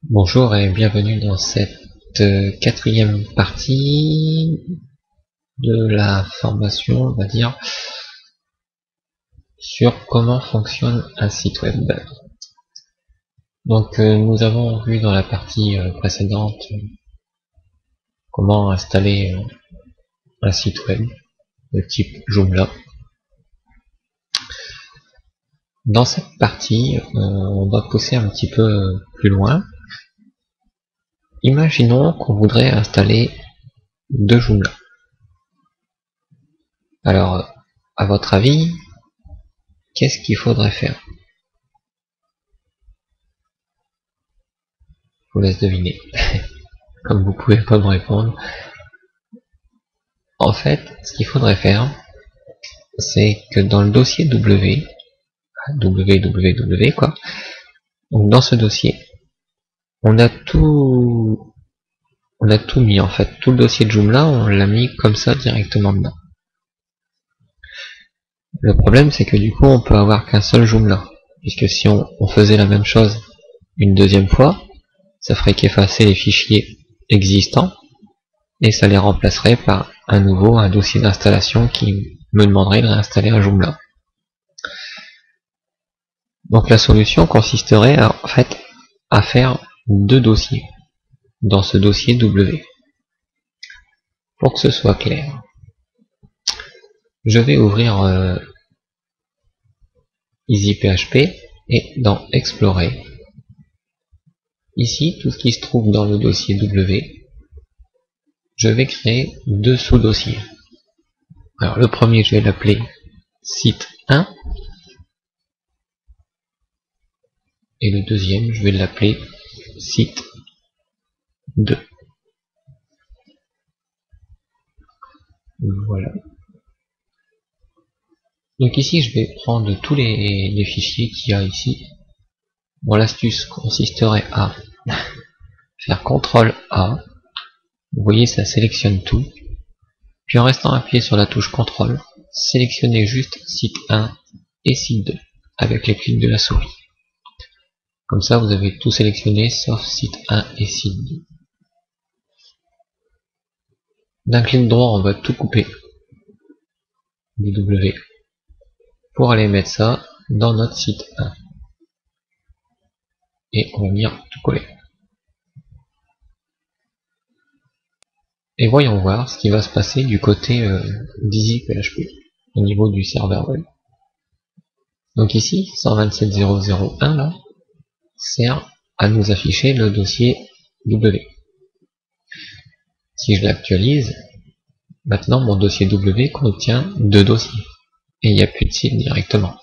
Bonjour et bienvenue dans cette quatrième partie de la formation, on va dire, sur comment fonctionne un site web. Donc nous avons vu dans la partie précédente comment installer un site web de type Joomla. Dans cette partie, on va pousser un petit peu plus loin. Imaginons qu'on voudrait installer deux Joomla. Alors, à votre avis, qu'est-ce qu'il faudrait faire? Je vous laisse deviner. Comme vous pouvez pas me répondre. En fait, ce qu'il faudrait faire, c'est que dans le dossier www quoi, donc dans ce dossier, on a tout mis en fait. Tout le dossier de Joomla, on l'a mis comme ça directement dedans. Le problème, c'est que du coup, on peut avoir qu'un seul Joomla. Puisque si on faisait la même chose une deuxième fois, ça ferait qu'effacer les fichiers existants et ça les remplacerait par un dossier d'installation qui me demanderait de réinstaller un Joomla. Donc la solution consisterait en fait à faire deux dossiers dans ce dossier W. Pour que ce soit clair, je vais ouvrir EasyPHP et dans Explorer, ici tout ce qui se trouve dans le dossier W, je vais créer deux sous-dossiers. Alors le premier, je vais l'appeler site 1 et le deuxième, je vais l'appeler site 2. Voilà. Donc ici, je vais prendre tous les fichiers qu'il y a ici. Bon, l'astuce consisterait à faire CTRL A. Vous voyez, ça sélectionne tout. Puis en restant appuyé sur la touche CTRL, sélectionnez juste site 1 et site 2 avec les clics de la souris. Comme ça, vous avez tout sélectionné sauf site 1 et site 2. D'un clic droit, on va tout couper du W pour aller mettre ça dans notre site 1. Et on va venir tout coller. Et voyons voir ce qui va se passer du côté d'EasyPHP au niveau du serveur web. Donc ici, 127.0.0.1 là, sert à nous afficher le dossier W. Si je l'actualise, maintenant mon dossier W contient deux dossiers. Et il n'y a plus de site directement.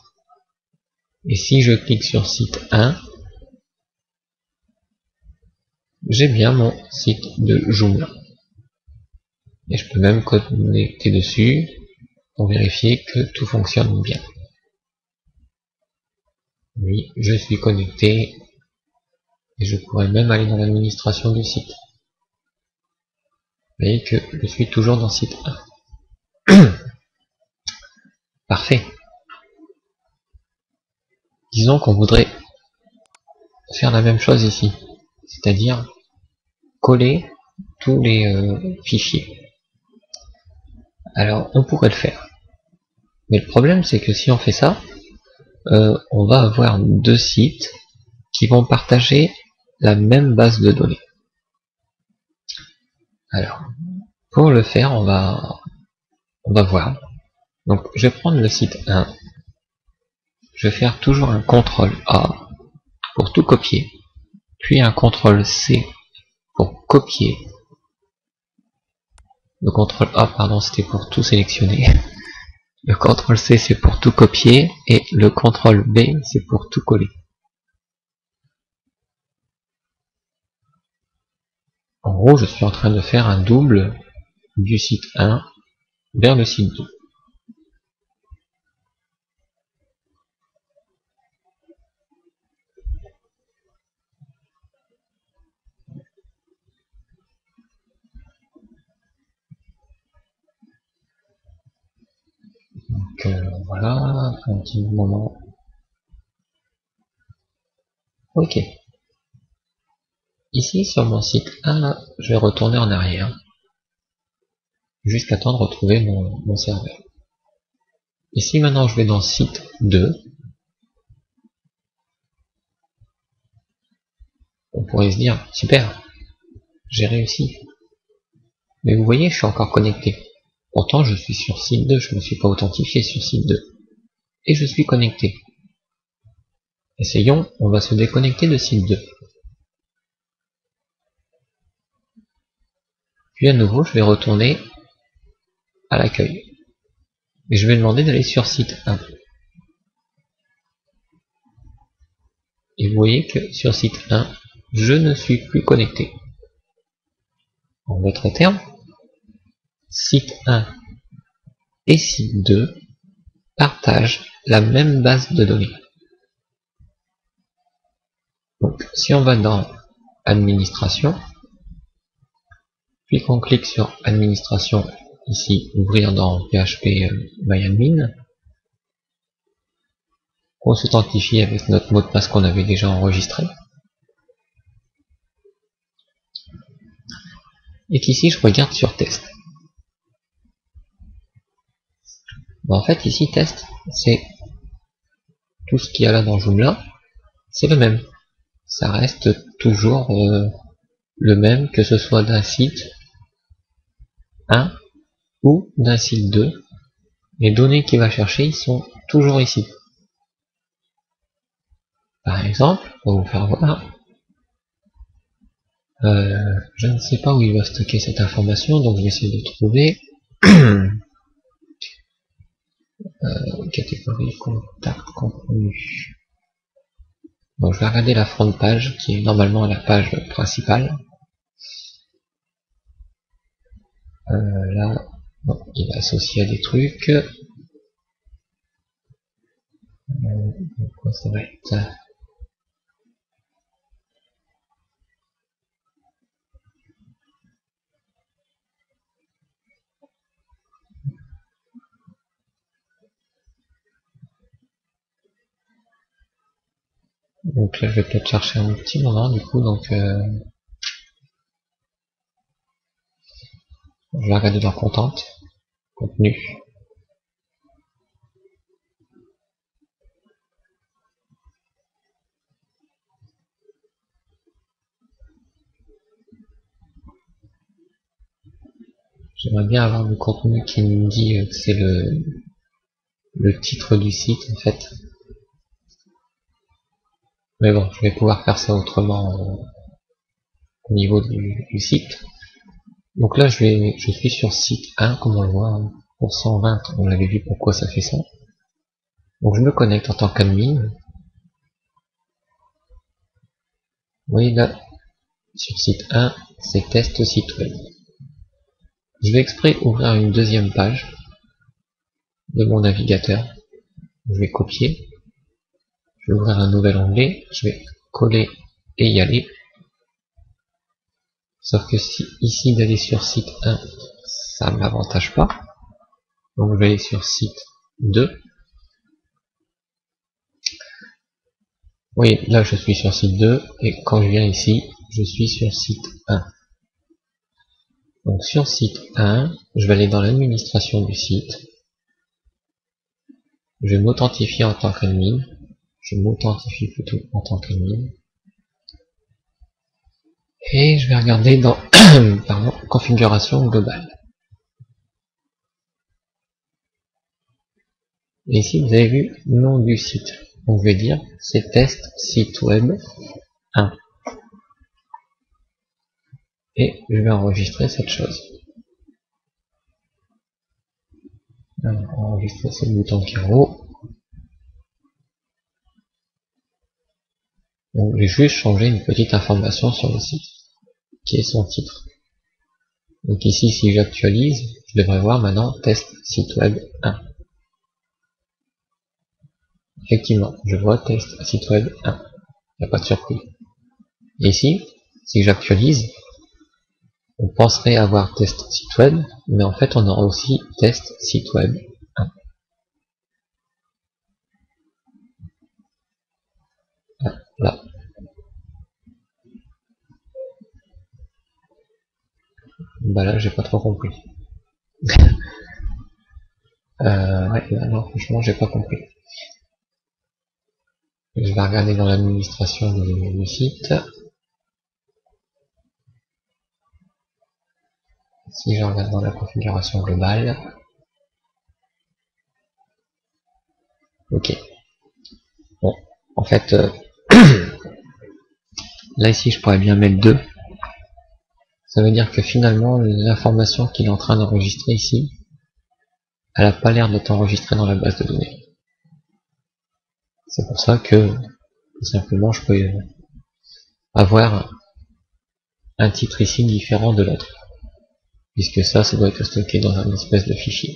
Et si je clique sur site 1, j'ai bien mon site de Joomla. Et je peux même connecter dessus pour vérifier que tout fonctionne bien. Oui, je suis connecté et je pourrais même aller dans l'administration du site. Vous voyez que je suis toujours dans site 1. Parfait. Disons qu'on voudrait faire la même chose ici, c'est-à-dire coller tous les fichiers. Alors on pourrait le faire. Mais le problème c'est que si on fait ça, on va avoir deux sites qui vont partager la même base de données. Alors, pour le faire, on va voir. Donc, je vais prendre le site 1. Je vais faire toujours un CTRL A pour tout copier, puis un CTRL C pour copier. Le CTRL A, pardon, c'était pour tout sélectionner. Le CTRL C, c'est pour tout copier, et le CTRL B, c'est pour tout coller. En gros, je suis en train de faire un double du site 1 vers le site 2. Donc voilà, un petit moment. Ok. ici sur mon site 1, là, je vais retourner en arrière jusqu'à temps de retrouver mon serveur. Et si maintenant je vais dans site 2, on pourrait se dire, super, j'ai réussi. Mais vous voyez, je suis encore connecté. Pourtant, je suis sur site 2, je ne me suis pas authentifié sur site 2. Et je suis connecté. Essayons, on va se déconnecter de site 2. Puis à nouveau, je vais retourner à l'accueil. Et je vais demander d'aller sur site 1. Et vous voyez que sur site 1, je ne suis plus connecté. En d'autres termes, site 1 et site 2 partagent la même base de données. Donc, si on va dans Administration, puis qu'on clique sur Administration, ici, ouvrir dans PHP MyAdmin, on s'authentifie avec notre mot de passe qu'on avait déjà enregistré. Et qu'ici, je regarde sur Test. Bon, en fait, ici, Test, c'est tout ce qu'il y a là dans Joomla, c'est le même. Ça reste toujours le même, que ce soit d'un site 1 ou d'un site 2. Les données qu'il va chercher, ils sont toujours ici. Par exemple, pour vous faire voir, je ne sais pas où il va stocker cette information, donc je vais essayer de trouver catégorie contact contenu. Donc je vais regarder la front page qui est normalement la page principale. Là, bon, il est associé à des trucs. Quoi ça va être? Donc là, je vais peut-être chercher un petit moment du coup. Donc je vais regarder dans Content, contenu. J'aimerais bien avoir le contenu qui me dit que c'est le titre du site en fait. Mais bon, je vais pouvoir faire ça autrement au niveau du site. Donc là, je suis sur site 1, comme on le voit, hein, pour 120, on avait vu pourquoi ça fait ça. Donc je me connecte en tant qu'admin. Vous voyez là, sur site 1, c'est test site web. Je vais exprès ouvrir une deuxième page de mon navigateur. Je vais copier. Je vais ouvrir un nouvel onglet. Je vais coller et y aller. Sauf que si ici d'aller sur site 1, ça ne m'avantage pas. Donc je vais aller sur site 2. Oui, là je suis sur site 2 et quand je viens ici, je suis sur site 1. Donc sur site 1, je vais aller dans l'administration du site. Je vais m'authentifier en tant qu'admin. Je m'authentifie plutôt en tant qu'admin. Et je vais regarder dans pardon, configuration globale. Et ici vous avez vu le nom du site. Donc je vais dire c'est test site web 1. Et je vais enregistrer cette chose. Alors, enregistrer ce bouton carreau. Donc j'ai juste changé une petite information sur le site, qui est son titre. Donc ici, si j'actualise, je devrais voir maintenant test site web 1. Effectivement, je vois test site web 1. Il n'y a pas de surprise. Et ici, si j'actualise, on penserait avoir test site web, mais en fait on aura aussi test site web 1. Là. Bah là, j'ai pas trop compris. Ouais, là, non, franchement, j'ai pas compris. Je vais regarder dans l'administration du site. Si je regarde dans la configuration globale. Ok. Bon, en fait, là ici, je pourrais bien mettre 2. Ça veut dire que finalement, l'information qu'il est en train d'enregistrer ici, elle n'a pas l'air d'être enregistrée dans la base de données. C'est pour ça que, tout simplement, je peux avoir un titre ici différent de l'autre. Puisque ça doit être stocké dans un espèce de fichier.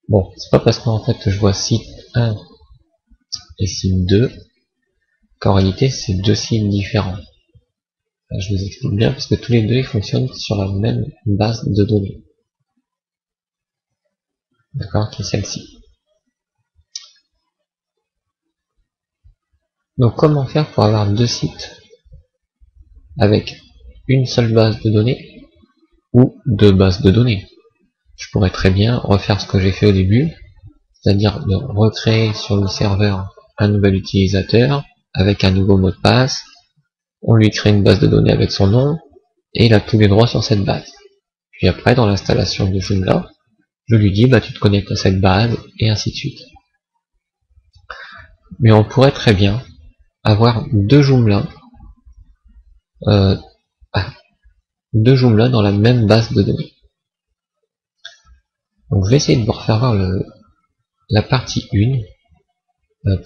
Bon, c'est pas parce qu'en fait je vois site 1 et site 2 qu'en réalité c'est 2 sites différents. Là, je vous explique bien parce que tous les deux ils fonctionnent sur la même base de données. D'accord, qui est celle-ci. Donc comment faire pour avoir 2 sites avec une seule base de données ou 2 bases de données? Je pourrais très bien refaire ce que j'ai fait au début, c'est-à-dire de recréer sur le serveur un nouvel utilisateur avec un nouveau mot de passe, on lui crée une base de données avec son nom, et il a tous les droits sur cette base. Puis après, dans l'installation de Joomla, je lui dis, bah tu te connectes à cette base, et ainsi de suite. Mais on pourrait très bien avoir deux Joomla dans la même base de données. Donc je vais essayer de vous refaire voir la partie 1,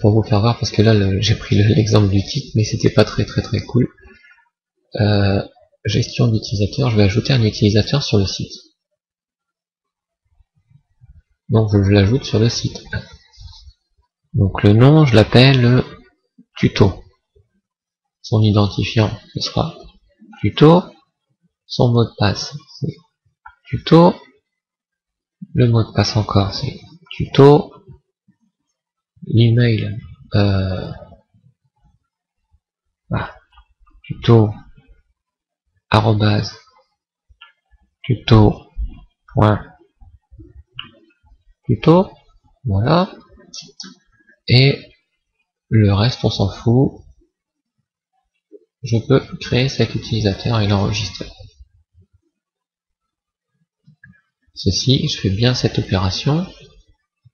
pour vous faire voir, parce que là j'ai pris l'exemple du titre, mais c'était pas très cool. Gestion d'utilisateur, je vais ajouter un utilisateur sur le site. Donc je l'ajoute sur le site. Donc le nom, je l'appelle tuto. Son identifiant, ce sera tuto. Son mot de passe, c'est tuto. Le mot de passe encore, c'est tuto. L'email, tuto arrobase tuto voilà. Et le reste, on s'en fout. Je peux créer cet utilisateur et l'enregistrer. Ceci, je fais bien cette opération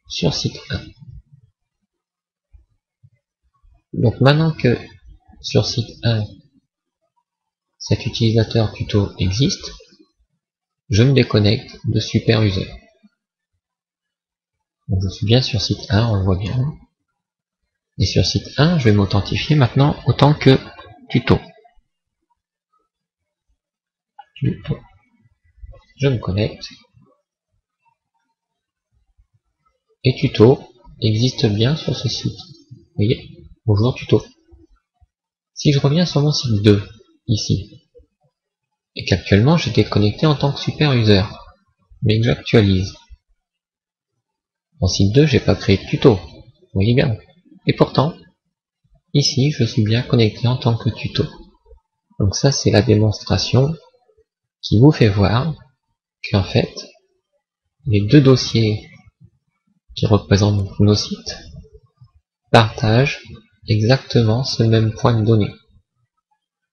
sur site 1. Donc maintenant que sur site 1, cet utilisateur tuto existe, je me déconnecte de super user. Donc je suis bien sur site 1, on le voit bien. Et sur site 1, je vais m'authentifier maintenant autant que tuto. Je me connecte. Et tuto existe bien sur ce site. Vous voyez, bonjour tuto. Si je reviens sur mon site 2, ici, et qu'actuellement j'étais connecté en tant que super user, mais que j'actualise. En site 2, j'ai pas créé de tuto. Vous voyez bien. Et pourtant, ici, je suis bien connecté en tant que tuto. Donc ça, c'est la démonstration qui vous fait voir qu'en fait, les deux dossiers qui représentent nos sites partagent exactement ce même point de données.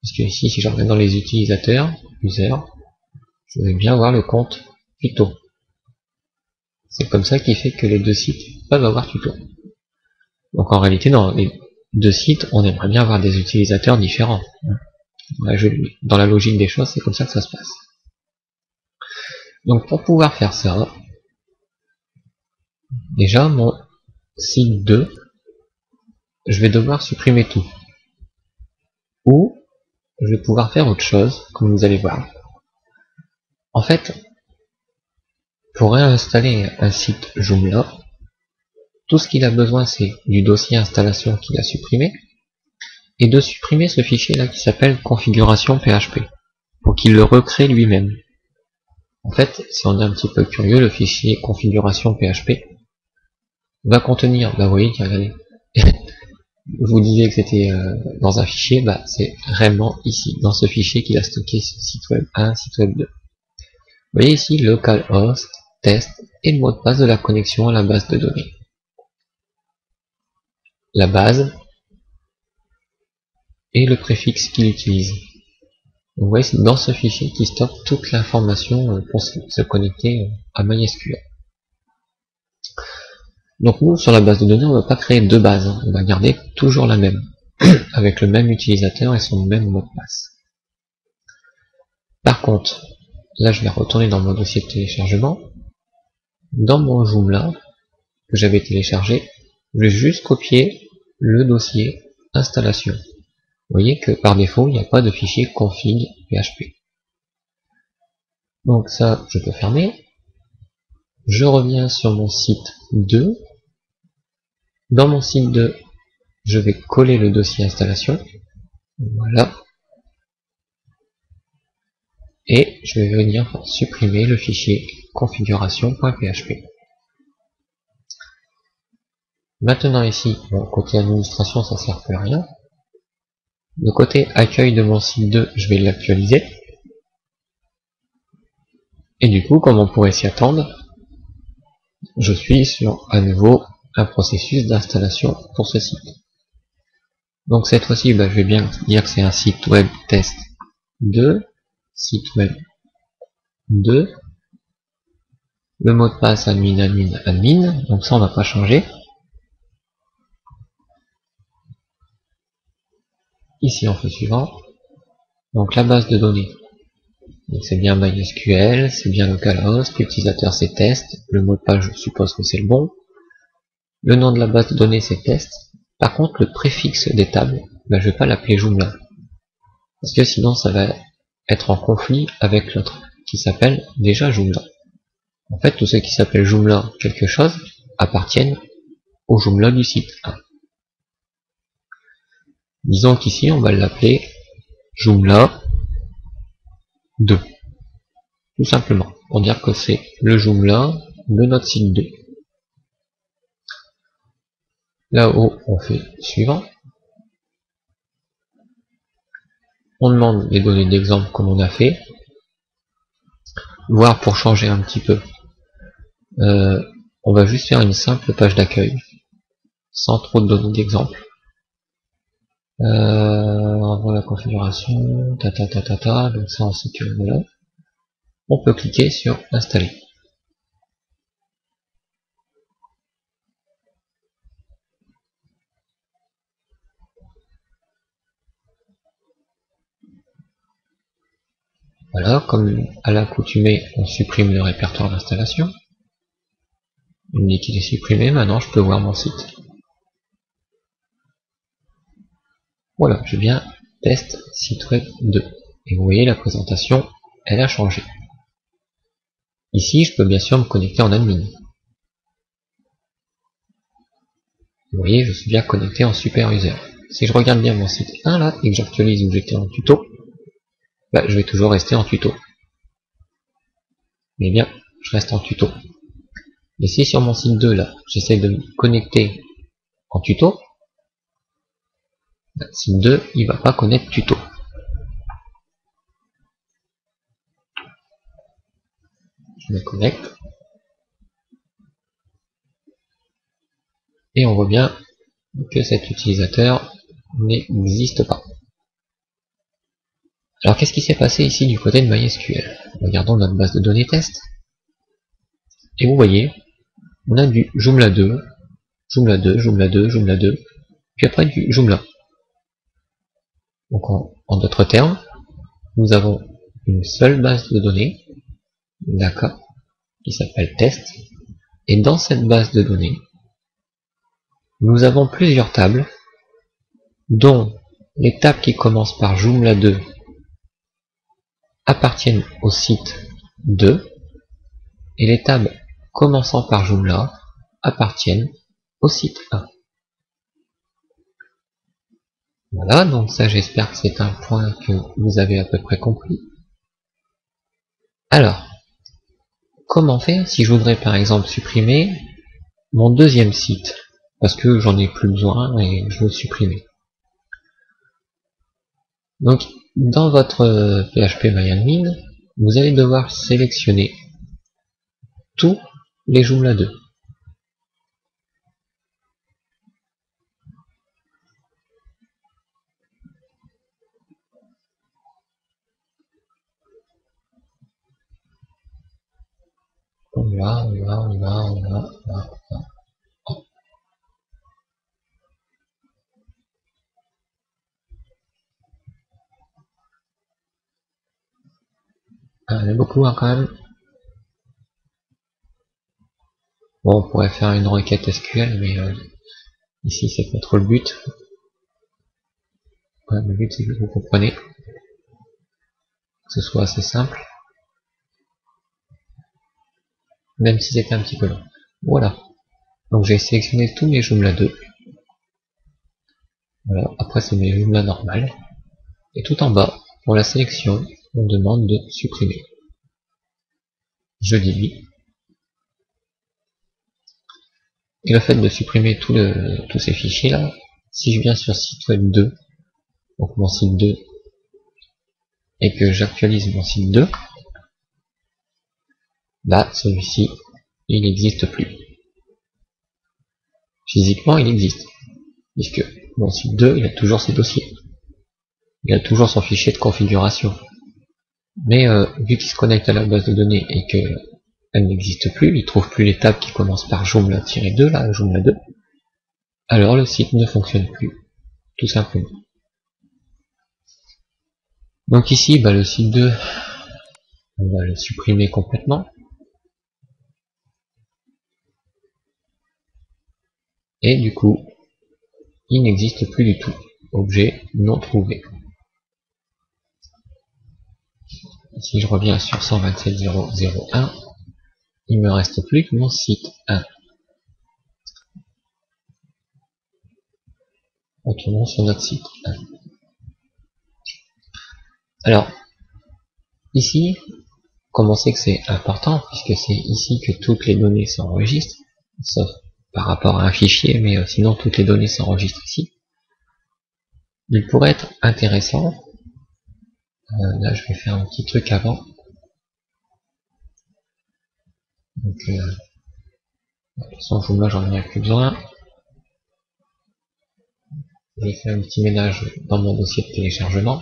Parce que ici, si je reviens dans les utilisateurs, user, je vais bien voir le compte tuto. C'est comme ça qui fait que les deux sites peuvent avoir tuto. Donc en réalité, dans les deux sites, on aimerait bien avoir des utilisateurs différents. Dans la logique des choses, c'est comme ça que ça se passe. Donc pour pouvoir faire ça, déjà mon site 2, je vais devoir supprimer tout. Ou je vais pouvoir faire autre chose, comme vous allez voir. En fait, pour réinstaller un site Joomla, tout ce qu'il a besoin, c'est du dossier installation qu'il a supprimé, et de supprimer ce fichier là qui s'appelle configuration PHP, pour qu'il le recrée lui-même. En fait, si on est un petit peu curieux, le fichier configuration PHP va contenir, bah vous voyez, regardez, je vous disais que c'était dans un fichier, bah c'est réellement ici, dans ce fichier qu'il a stocké ce site web 1, site web 2. Vous voyez ici localhost, test et le mot de passe de la connexion à la base de données. La base et le préfixe qu'il utilise. Vous voyez, c'est dans ce fichier qui stocke toute l'information pour se connecter à MySQL. Donc nous, sur la base de données, on ne va pas créer deux bases, on va garder toujours la même, avec le même utilisateur et son même mot de passe. Par contre, là je vais retourner dans mon dossier de téléchargement. Dans mon Joomla que j'avais téléchargé, je vais juste copier le dossier installation. Vous voyez que par défaut, il n'y a pas de fichier config PHP. Donc ça, je peux fermer. Je reviens sur mon site 2. Dans mon site 2, je vais coller le dossier installation. Voilà. Et je vais venir supprimer le fichier configuration.php. Maintenant ici, bon, côté administration, ça sert plus à rien. Le côté accueil de mon site 2, je vais l'actualiser. Et du coup, comme on pourrait s'y attendre, je suis sur à nouveau un processus d'installation pour ce site. Donc cette fois-ci, je vais bien dire que c'est un site web test 2, site web 2, le mot de passe admin, admin, admin, donc ça on va pas changer. Ici on fait suivant, donc la base de données, c'est bien MySQL, c'est bien localhost, l'utilisateur c'est test, le mot de passe je suppose que c'est le bon, le nom de la base de données c'est test. Par contre le préfixe des tables, je vais pas l'appeler Joomla, parce que sinon ça va être en conflit avec l'autre, qui s'appelle déjà Joomla. En fait, tous ceux qui s'appellent Joomla quelque chose appartiennent au Joomla du site 1. Disons qu'ici, on va l'appeler Joomla 2. Tout simplement, pour dire que c'est le Joomla de notre site 2. Là-haut, on fait suivant. On demande les données d'exemple comme on a fait. Voire pour changer un petit peu. On va juste faire une simple page d'accueil, sans trop de données d'exemple. On voit la configuration, donc ça on sait que voilà. On peut cliquer sur installer. Voilà, comme à l'accoutumée, on supprime le répertoire d'installation. Il me dit qu'il est supprimé, maintenant je peux voir mon site. Voilà, j'ai bien test site web 2. Et vous voyez la présentation, elle a changé. Ici, je peux bien sûr me connecter en admin. Vous voyez, je suis bien connecté en super user. Si je regarde bien mon site 1 là, et que j'actualise où j'étais en tuto, je vais toujours rester en tuto. Mais bien, je reste en tuto. Et si sur mon site 2 là, j'essaie de me connecter en tuto, site 2, il va pas connaître tuto. Je me connecte. Et on voit bien que cet utilisateur n'existe pas. Alors qu'est-ce qui s'est passé ici du côté de MySQL? Regardons notre base de données test. Et vous voyez, on a du Joomla 2, Joomla 2, Joomla 2, Joomla 2, puis après du Joomla. Donc en d'autres termes, nous avons une seule base de données, d'accord, qui s'appelle test, et dans cette base de données, nous avons plusieurs tables, dont les tables qui commencent par Joomla 2 appartiennent au site 2, et les tables commençant par Joomla appartiennent au site 1. Voilà, donc ça j'espère que c'est un point que vous avez à peu près compris. Alors, comment faire si je voudrais par exemple supprimer mon deuxième site? parce que j'en ai plus besoin et je veux le supprimer. Donc dans votre PHP MyAdmin, vous allez devoir sélectionner tous les Joomla 2. On va. Ah, il y en a beaucoup hein, quand même. Bon, on pourrait faire une requête SQL, mais ici c'est pas trop le but. Ouais, le but c'est que vous compreniez, que ce soit assez simple, même si c'était un petit peu long. Voilà. Donc j'ai sélectionné tous mes Joomla 2. Voilà. Après c'est mes Joomla normales. Et tout en bas, pour la sélection, on demande de supprimer. Je dis oui. Et le fait de supprimer tous ces fichiers là, si je viens sur site web 2, donc mon site 2, et que j'actualise mon site 2, bah celui-ci, il n'existe plus. Physiquement, il existe, puisque mon site 2, il a toujours ses dossiers. Il a toujours son fichier de configuration. Mais vu qu'il se connecte à la base de données et que elle n'existe plus, il trouve plus les tables qui commencent par Joomla-2, là, Joomla 2, alors le site ne fonctionne plus, tout simplement. Donc ici, bah, le site 2, on va le supprimer complètement. Et du coup, il n'existe plus du tout. Objet non trouvé. Si je reviens sur 127.0.0.1, il me reste plus que mon site 1. Retournons sur notre site 1. Alors, ici, comme on sait que c'est important, puisque c'est ici que toutes les données s'enregistrent, sauf par rapport à un fichier, mais sinon toutes les données s'enregistrent ici, il pourrait être intéressant, là je vais faire un petit truc avant, donc de toute façon Joomla j'en ai plus besoin, j'ai fait un petit ménage dans mon dossier de téléchargement.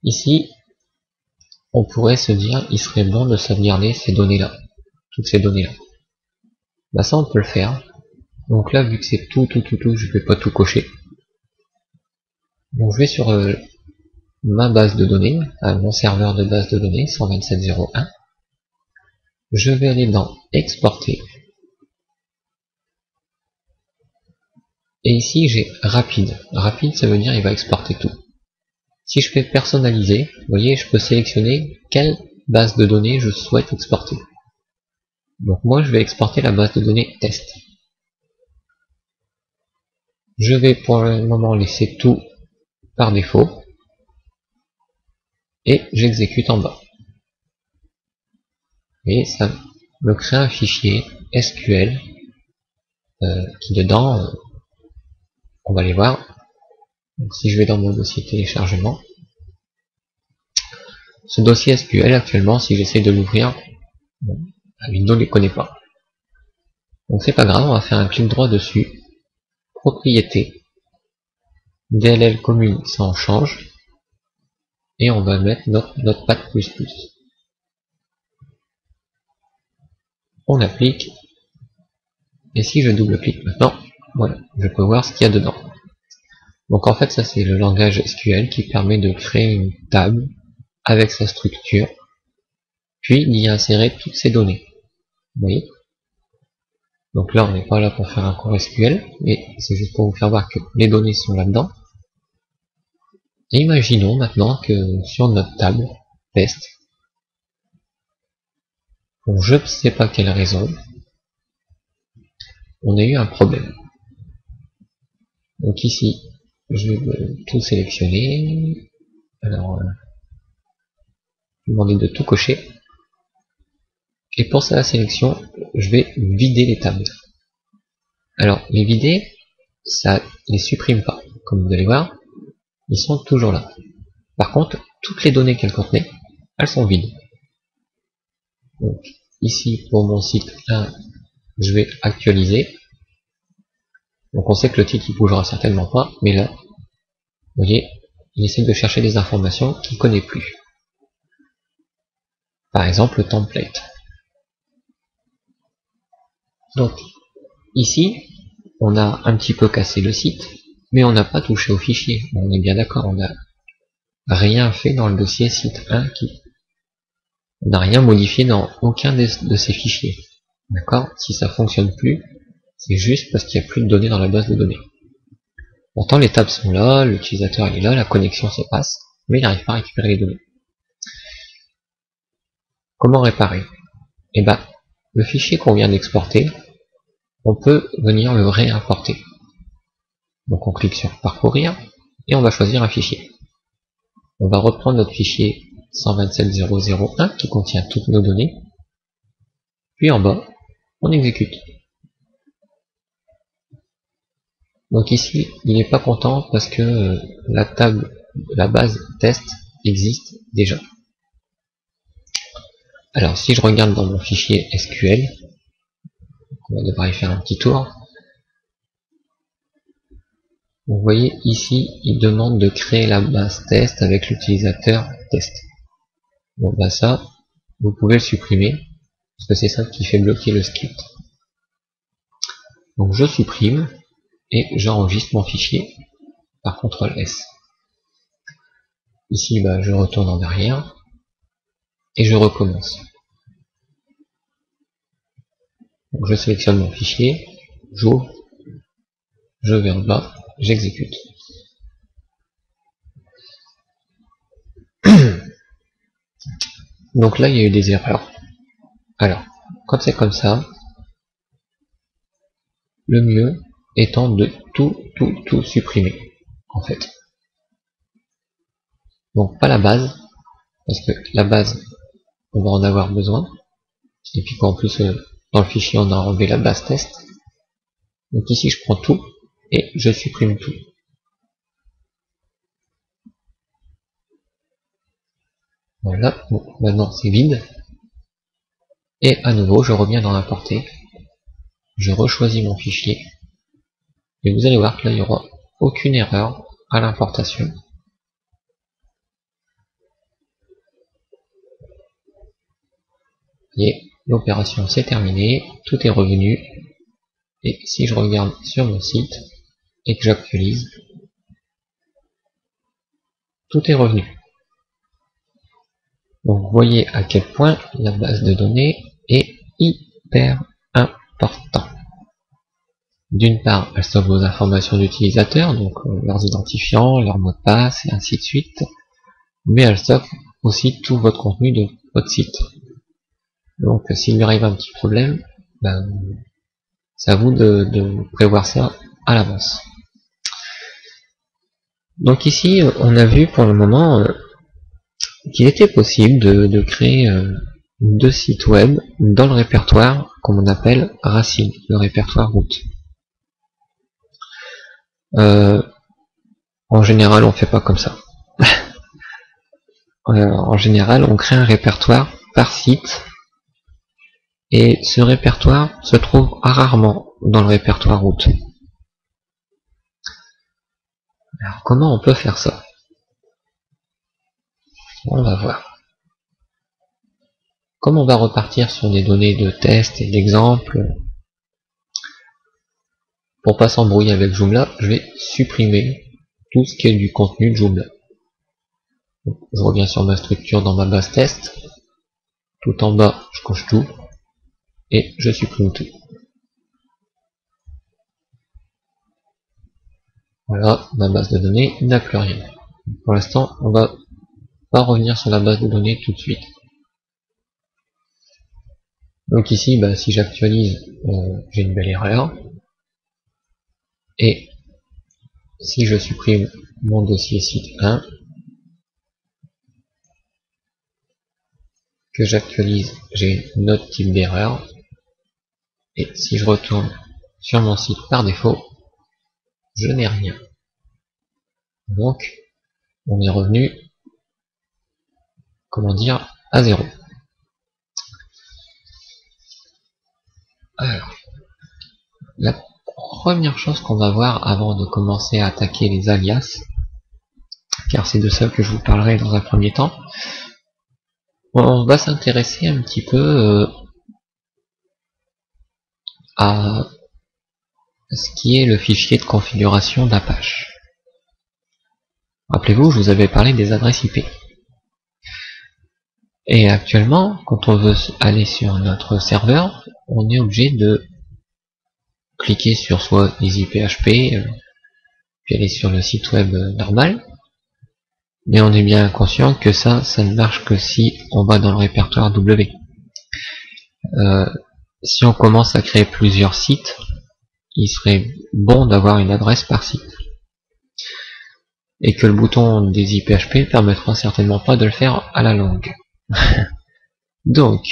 Ici, on pourrait se dire, il serait bon de sauvegarder ces données-là, toutes ces données-là. Bah ça, on peut le faire. Donc là, vu que c'est tout, je vais pas tout cocher. Donc je vais sur ma base de données, mon serveur de base de données, 127.0.1. Je vais aller dans Exporter. Et ici, j'ai Rapide. Rapide, ça veut dire il va exporter tout. Si je fais personnaliser, vous voyez, je peux sélectionner quelle base de données je souhaite exporter. Donc moi, je vais exporter la base de données test. Je vais pour le moment laisser tout par défaut. Et j'exécute en bas. Et ça me crée un fichier SQL qui dedans, on va aller voir. Donc si je vais dans mon dossier téléchargement, ce dossier SQL actuellement, si j'essaie de l'ouvrir, Windows ne les connaît pas. Donc c'est pas grave, on va faire un clic droit dessus, propriété, DLL commune, ça en change, et on va mettre notre Notepad++. On applique, et si je double-clique maintenant, voilà, je peux voir ce qu'il y a dedans. Donc en fait ça c'est le langage SQL qui permet de créer une table avec sa structure, puis d'y insérer toutes ces données. Vous voyez? Donc là on n'est pas là pour faire un cours SQL, mais c'est juste pour vous faire voir que les données sont là-dedans. Et imaginons maintenant que sur notre table test, pour je ne sais pas quelle raison, on a eu un problème. Donc ici, je vais tout sélectionner. Alors, je vais demander de tout cocher. Et pour la sélection, je vais vider les tables. Alors, les vider, ça les supprime pas. Comme vous allez voir, ils sont toujours là. Par contre, toutes les données qu'elles contenaient, elles sont vides. Donc, ici, pour mon site 1, je vais actualiser. Donc on sait que le titre il bougera certainement pas, mais là, vous voyez, il essaie de chercher des informations qu'il ne connaît plus. Par exemple, le template. Donc, ici, on a un petit peu cassé le site, mais on n'a pas touché au fichier. On est bien d'accord, on n'a rien fait dans le dossier site 1 on n'a rien modifié dans aucun de ces fichiers. D'accord? Si ça fonctionne plus, c'est juste parce qu'il n'y a plus de données dans la base de données. Pourtant, les tables sont là, l'utilisateur est là, la connexion se passe, mais il n'arrive pas à récupérer les données. Comment réparer? Eh ben, le fichier qu'on vient d'exporter, on peut venir le réimporter. Donc on clique sur parcourir et on va choisir un fichier. On va reprendre notre fichier 127001 qui contient toutes nos données. Puis en bas, on exécute. Donc ici, il n'est pas content parce que la table, la base test existe déjà. Alors si je regarde dans mon fichier SQL, on va devoir y faire un petit tour. Vous voyez ici, il demande de créer la base test avec l'utilisateur test. Bon bah ça, vous pouvez le supprimer, parce que c'est ça qui fait bloquer le script. Donc je supprime, et j'enregistre mon fichier par CTRL S. Ici, bah, je retourne en arrière, et je recommence. Donc je sélectionne mon fichier, j'ouvre, je vais en bas, j'exécute. Donc là, il y a eu des erreurs. Alors, quand c'est comme ça, le mieux étant de tout supprimer, en fait. Donc pas la base, parce que la base, on va en avoir besoin. Et puis qu'en plus, dans le fichier, on a enlevé la base test. Donc ici, je prends tout, et je supprime tout. Voilà, bon, maintenant c'est vide. Et à nouveau, je reviens dans l'importer. Je rechoisis mon fichier. Et vous allez voir que là, il n'y aura aucune erreur à l'importation. Vous voyez, l'opération s'est terminée, tout est revenu. Et si je regarde sur mon site et que j'actualise, tout est revenu. Donc vous voyez à quel point la base de données est hyper importante. D'une part, elle stocke vos informations d'utilisateurs, donc leurs identifiants, leurs mots de passe, et ainsi de suite. Mais elle stocke aussi tout votre contenu de votre site. Donc s'il lui arrive un petit problème, ben, c'est à vous de prévoir ça à l'avance. Donc ici, on a vu pour le moment qu'il était possible de créer deux sites web dans le répertoire qu'on appelle racine, le répertoire route. En général, on fait pas comme ça. En général, on crée un répertoire par site et ce répertoire se trouve rarement dans le répertoire route. Alors comment on peut faire ça? On va voir. Comme on va repartir sur des données de test et d'exemple, pour pas s'embrouiller avec Joomla, je vais supprimer tout ce qui est du contenu de Joomla. Donc, je reviens sur ma structure dans ma base test. Tout en bas, je coche tout et je supprime tout. Voilà, ma base de données n'a plus rien. Pour l'instant, on va pas revenir sur la base de données tout de suite. Donc ici, bah, si j'actualise, j'ai une belle erreur. Et si je supprime mon dossier site 1, que j'actualise, j'ai notre type d'erreur. Et si je retourne sur mon site par défaut, je n'ai rien. Donc, on est revenu, comment dire, à 0. Alors, la première chose qu'on va voir avant de commencer à attaquer les alias, car c'est de ça que je vous parlerai dans un premier temps, on va s'intéresser un petit peu à ce qui est le fichier de configuration d'Apache. Rappelez-vous, je vous avais parlé des adresses IP. Et actuellement, quand on veut aller sur notre serveur, on est obligé de cliquer sur soit EasyPHP, puis aller sur le site web normal. Mais on est bien conscient que ça ne marche que si on va dans le répertoire W. Si on commence à créer plusieurs sites, il serait bon d'avoir une adresse par site. Et que le bouton des IPHP permettra certainement pas de le faire à la longue. Donc,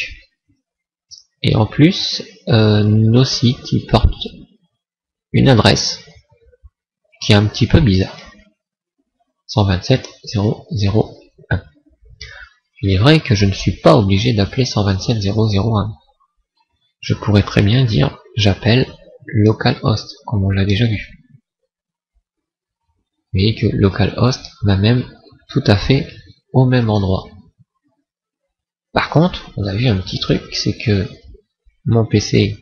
et en plus, nos sites ils portent une adresse qui est un petit peu bizarre. 127.0.0.1. Il est vrai que je ne suis pas obligé d'appeler 127.0.0.1. Je pourrais très bien dire j'appelle localhost, comme on l'a déjà vu. Vous voyez que localhost va même tout à fait au même endroit. Par contre, on a vu un petit truc, c'est que mon PC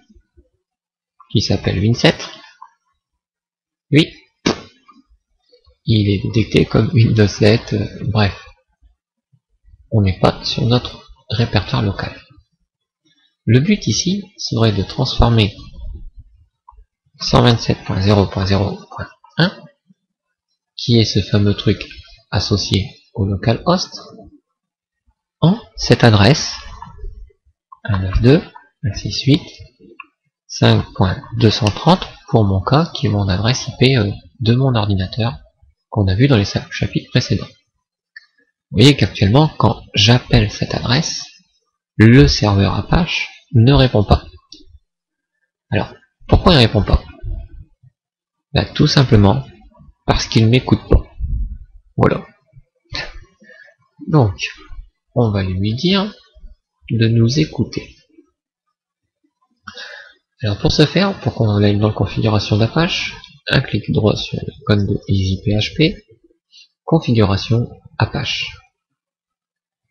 qui s'appelle Win7, lui, il est détecté comme Windows 7, bref. On n'est pas sur notre répertoire local. Le but ici serait de transformer 127.0.0.1, qui est ce fameux truc associé au localhost, en cette adresse 192.168.5.230 pour mon cas, qui est mon adresse IP de mon ordinateur, qu'on a vu dans les chapitres précédents. Vous voyez qu'actuellement, quand j'appelle cette adresse, le serveur Apache ne répond pas. Alors, pourquoi il ne répond pas? Ben, tout simplement parce qu'il ne m'écoute pas. Voilà. Donc, on va lui dire de nous écouter. Alors pour ce faire, pour qu'on aille dans la configuration d'Apache, un clic droit sur l'icône de EasyPHP, configuration Apache.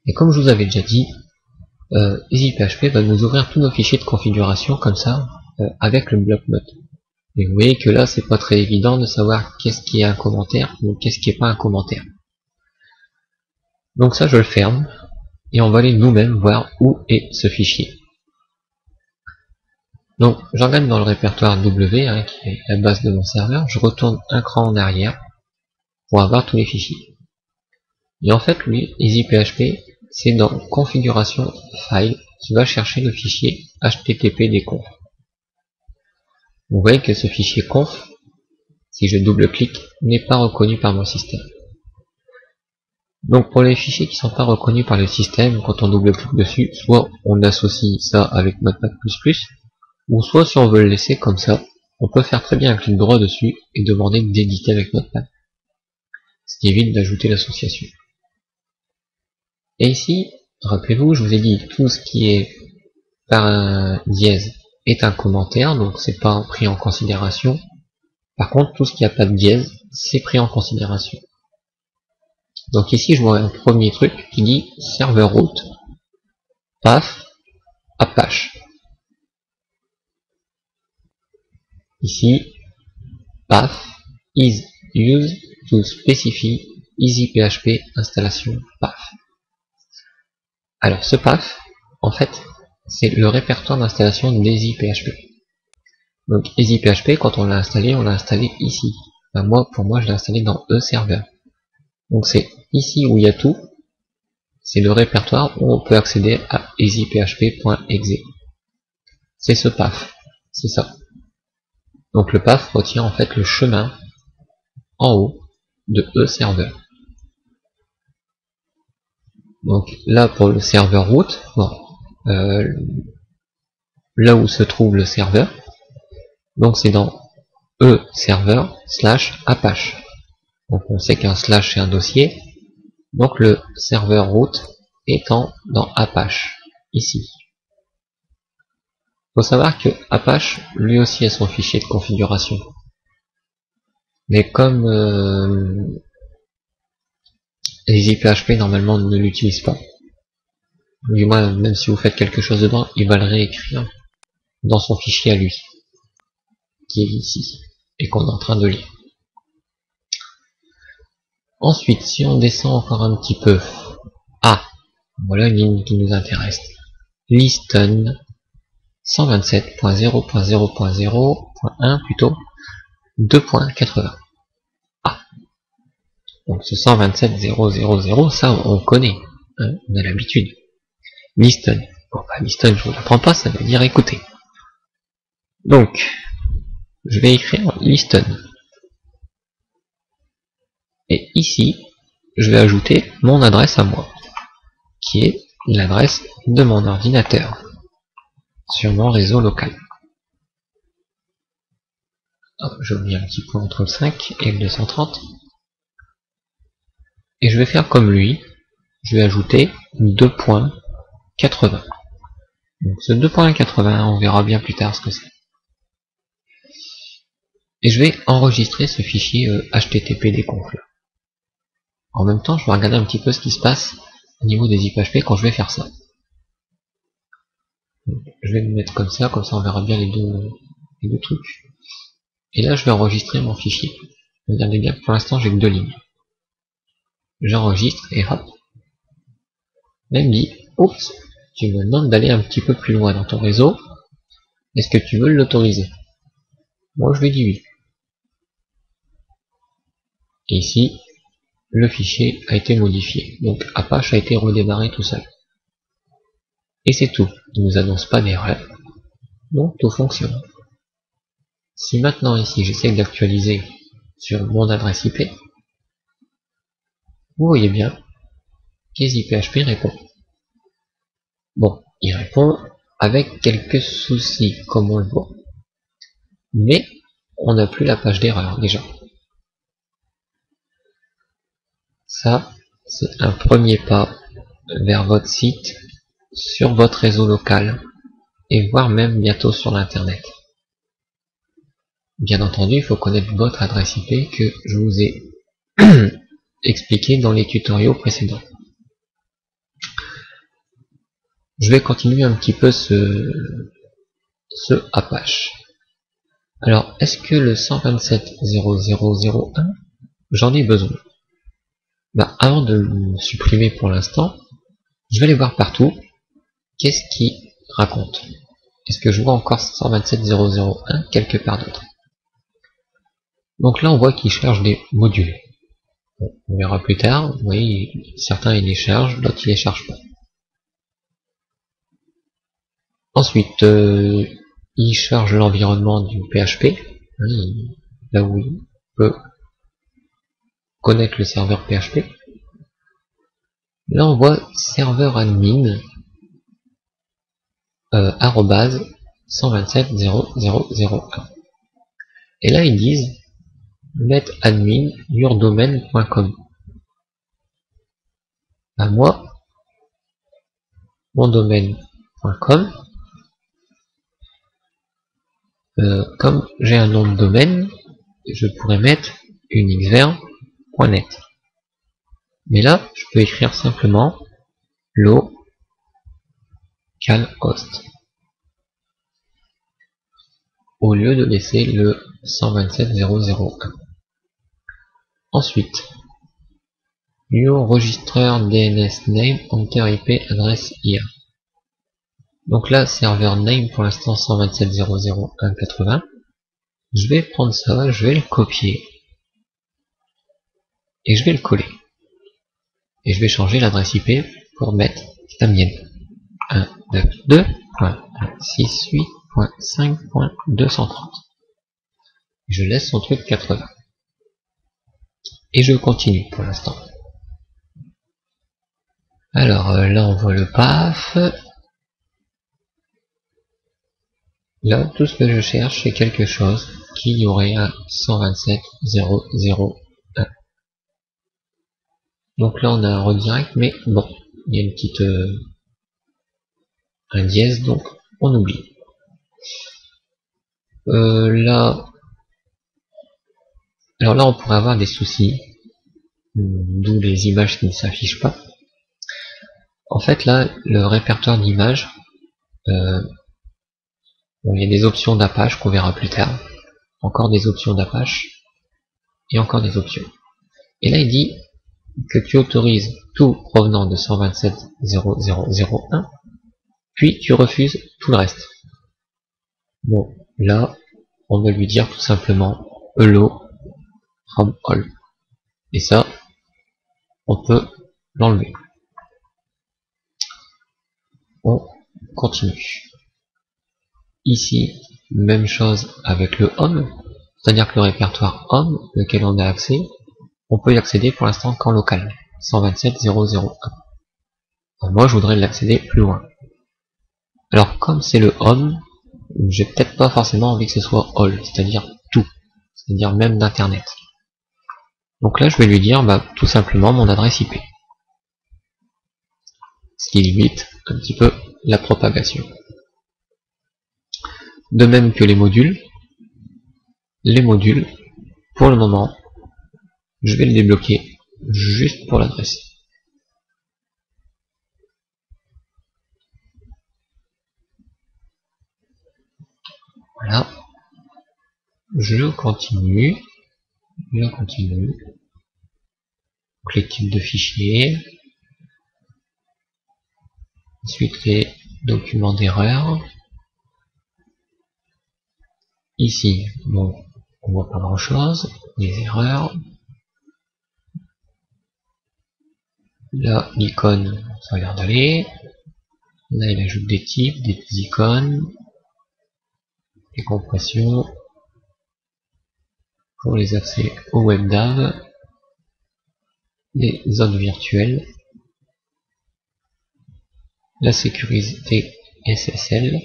Et comme je vous avais déjà dit, EasyPHP va nous ouvrir tous nos fichiers de configuration comme ça, avec le bloc notes. Et vous voyez que là, c'est pas très évident de savoir qu'est-ce qui est un commentaire ou qu'est-ce qui est pas un commentaire. Donc ça, je le ferme, et on va aller nous-mêmes voir où est ce fichier. Donc, j'engage dans le répertoire W, qui est la base de mon serveur, je retourne un cran en arrière pour avoir tous les fichiers. Et en fait, lui, EasyPHP, c'est dans configuration file qui va chercher le fichier http des confs. Vous voyez que ce fichier conf, si je double-clique, n'est pas reconnu par mon système. Donc pour les fichiers qui ne sont pas reconnus par le système, quand on double-clique dessus, soit on associe ça avec Notepad++, ou soit si on veut le laisser comme ça, on peut faire très bien un clic droit dessus et demander d'éditer avec Notepad. Ce qui évite d'ajouter l'association. Et ici, rappelez-vous, je vous ai dit tout ce qui est par un dièse est un commentaire, donc c'est pas pris en considération. Par contre, tout ce qui n'a pas de dièse, c'est pris en considération. Donc ici, je vois un premier truc qui dit serveur root, path, Apache. Ici, path is used to specify EasyPHP installation path. Alors ce path, en fait, c'est le répertoire d'installation d'EasyPHP. Donc EasyPHP, quand on l'a installé ici. Enfin, pour moi, je l'ai installé dans eServer. Donc c'est ici où il y a tout. C'est le répertoire où on peut accéder à easyphp.exe. C'est ce path. C'est ça. Donc le path retient en fait le chemin en haut de eServer. Donc là pour le serveur root, bon, là où se trouve le serveur, donc c'est dans e-serveur/apache. Donc on sait qu'un slash c'est un dossier, donc le serveur root étant dans Apache, ici. Il faut savoir que Apache, lui aussi a son fichier de configuration. Mais comme les IPHP normalement ne l'utilisent pas, du moins même si vous faites quelque chose dedans, il va le réécrire dans son fichier à lui, qui est ici, et qu'on est en train de lire. Ensuite, si on descend encore un petit peu, voilà une ligne qui nous intéresse. Listen 127.0.0.0.1 plutôt 2.80. Donc ce 127.0.0.0, ça on connaît, hein, on a l'habitude. Listen, bon bah listen je vous l'apprends pas, ça veut dire écouter. Donc, je vais écrire listen. Et ici, je vais ajouter mon adresse à moi, qui est l'adresse de mon ordinateur, sur mon réseau local. Je mets un petit point entre le 5 et le 230. Et je vais faire comme lui, je vais ajouter 2.80. Donc ce 2.80, on verra bien plus tard ce que c'est. Et je vais enregistrer ce fichier HTTP-DConf. En même temps, je vais regarder un petit peu ce qui se passe au niveau des IPHP quand je vais faire ça. Donc, je vais me mettre comme ça on verra bien les deux trucs. Et là, je vais enregistrer mon fichier. Regardez bien, pour l'instant, j'ai que 2 lignes. J'enregistre et hop. Même dit, oups, tu me demandes d'aller un petit peu plus loin dans ton réseau. Est-ce que tu veux l'autoriser? Moi, je lui dis oui. Et ici, le fichier a été modifié. Donc, Apache a été redémarré tout seul. Et c'est tout. Il ne nous annonce pas d'erreur. Donc, tout fonctionne. Si maintenant, ici, j'essaie d'actualiser sur mon adresse IP, vous voyez bien qu'EasyPHP répond. Bon, il répond avec quelques soucis, comme on le voit. Mais, on n'a plus la page d'erreur, déjà. Ça, c'est un premier pas vers votre site, sur votre réseau local, et voire même bientôt sur l'internet. Bien entendu, il faut connaître votre adresse IP que je vous ai expliqué dans les tutoriaux précédents. Je vais continuer un petit peu ce Apache. Alors, est-ce que le 127.0.0.0.1, j'en ai besoin? Avant de le supprimer pour l'instant, je vais aller voir partout. Qu'est-ce qu'il raconte? Est-ce que je vois encore 127.0.0.1 quelque part d'autre? Donc là, on voit qu'il cherche des modules. Bon, on verra plus tard. Vous voyez, certains il les charge, d'autres il les charge pas. Ensuite, il charge l'environnement du PHP, là où il peut connaître le serveur PHP. Là, on voit serveur admin arrobase 127.0.0.0.1. Et là, ils disent let admin yourdomain.com. Moi, mon domaine.com, comme j'ai un nom de domaine, je pourrais mettre unixver.net. Mais là, je peux écrire simplement localhost au lieu de laisser le 127.0.0.1. Ensuite, your register DNS name enter IP address here. Donc là, serveur name pour l'instant 127.0.0.1.80. Je vais prendre ça, je vais le copier et je vais le coller. Et je vais changer l'adresse IP pour mettre la mienne. 192.168.5.230. Je laisse son truc 80. Et je continue pour l'instant. Alors là on voit le PAF. Là tout ce que je cherche c'est quelque chose qui aurait un 127.0.0.1. Donc là on a un redirect, mais bon, il y a une petite un dièse, donc on oublie. Là, alors là on pourrait avoir des soucis, d'où les images qui ne s'affichent pas. En fait là, le répertoire d'images, bon, il y a des options d'Apache qu'on verra plus tard, encore des options d'Apache, et encore des options. Et là il dit que tu autorises tout provenant de 127.0.0.1, puis tu refuses tout le reste. Bon, là, on va lui dire tout simplement hello from all. Et ça, on peut l'enlever. On continue. Ici, même chose avec le home, c'est-à-dire que le répertoire home, lequel on a accès, on peut y accéder pour l'instant qu'en local, 127.0.0.1. Moi, je voudrais l'accéder plus loin. Alors, comme c'est le home, j'ai peut-être pas forcément envie que ce soit all, c'est-à-dire tout, c'est-à-dire même d'internet. Donc là, je vais lui dire tout simplement mon adresse IP. Ce qui limite un petit peu la propagation. De même que les modules, pour le moment, je vais les débloquer juste pour l'adresse. Voilà. Je continue. Donc les types de fichiers. Ensuite les documents d'erreur. Ici, bon, on voit pas grand chose. Les erreurs. Là, l'icône, ça a l'air d'aller. Là, il ajoute des types, des icônes, des compressions pour les accès au WebDAV, les zones virtuelles, la sécurité SSL,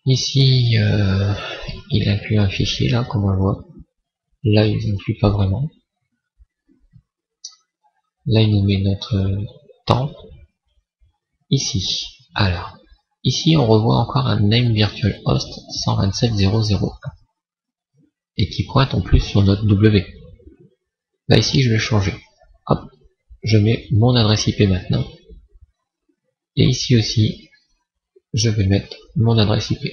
ici il inclut un fichier là comme on le voit, là il n'inclut pas vraiment, là il nous met notre temps, ici, alors, ici on revoit encore un name virtual host 127.0.0.1 et qui pointe en plus sur notre W. Là ici je vais changer, hop, je mets mon adresse IP maintenant, et ici aussi je vais mettre mon adresse IP.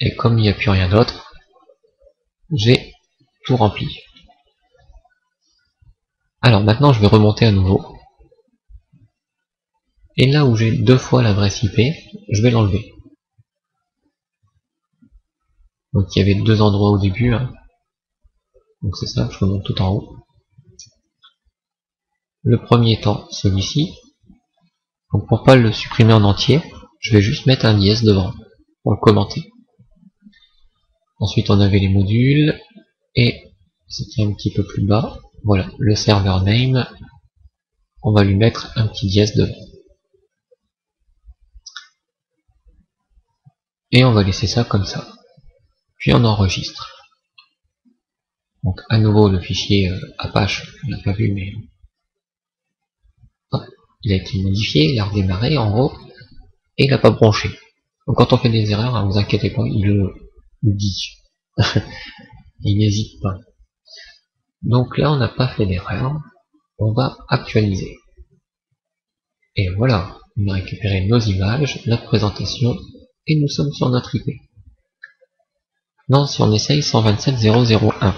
Et comme il n'y a plus rien d'autre, j'ai tout rempli. Alors maintenant je vais remonter à nouveau. Et là où j'ai deux fois l'adresse IP, je vais l'enlever. Donc il y avait deux endroits au début. Hein. Donc c'est ça, je remonte tout en haut. Le premier étant celui-ci. Donc pour pas le supprimer en entier, je vais juste mettre un dièse devant pour le commenter. Ensuite on avait les modules et c'était un petit peu plus bas. Voilà, le server name, on va lui mettre un petit dièse devant. Et on va laisser ça comme ça. Puis on enregistre. Donc à nouveau le fichier Apache, on l'a pas vu mais hop, il a été modifié, il a redémarré en gros, et il n'a pas branché. Donc quand on fait des erreurs, ne vous inquiétez pas, il le dit. Il n'hésite pas. Donc là on n'a pas fait d'erreur, on va actualiser. Et voilà, on a récupéré nos images, notre présentation, et nous sommes sur notre IP. Non, si on essaye 127.0.0.1.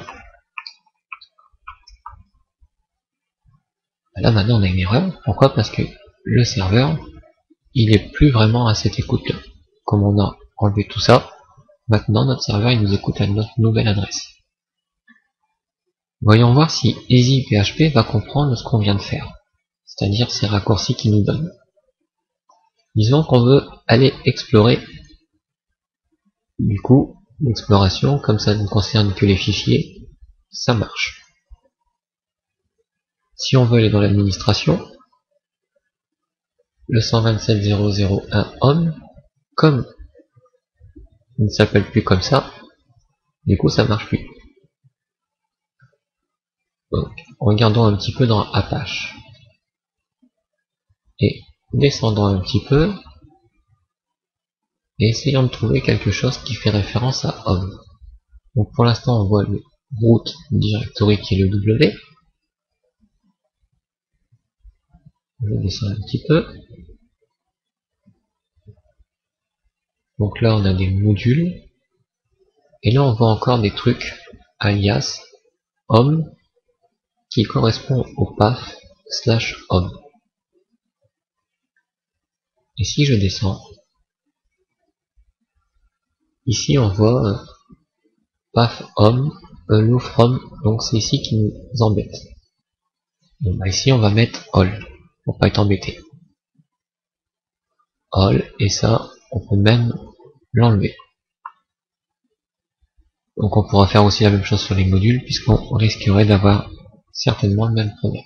Là maintenant on a une erreur. Pourquoi? Parce que le serveur, il est plus vraiment à cette écoute là. Comme on a enlevé tout ça, maintenant notre serveur il nous écoute à notre nouvelle adresse. Voyons voir si EasyPHP va comprendre ce qu'on vient de faire, c'est-à-dire ces raccourcis qu'il nous donne. Disons qu'on veut aller explorer. Du coup, l'exploration, comme ça ne concerne que les fichiers, ça marche. Si on veut aller dans l'administration, le 127.0.0.1 home, comme il ne s'appelle plus comme ça, du coup ça marche plus. Donc, regardons un petit peu dans Apache. Et descendons un petit peu, et essayons de trouver quelque chose qui fait référence à home. Donc pour l'instant on voit le root directory qui est le W. Je vais descendre un petit peu. Donc là on a des modules. Et là on voit encore des trucs alias home qui correspond au path /home. Et si je descends, ici on voit path home allow from, donc c'est ici qui nous embête. Bon, bah ici on va mettre all pour pas être embêté. All, et ça on peut même l'enlever. Donc on pourra faire aussi la même chose sur les modules, puisqu'on risquerait d'avoir certainement le même problème.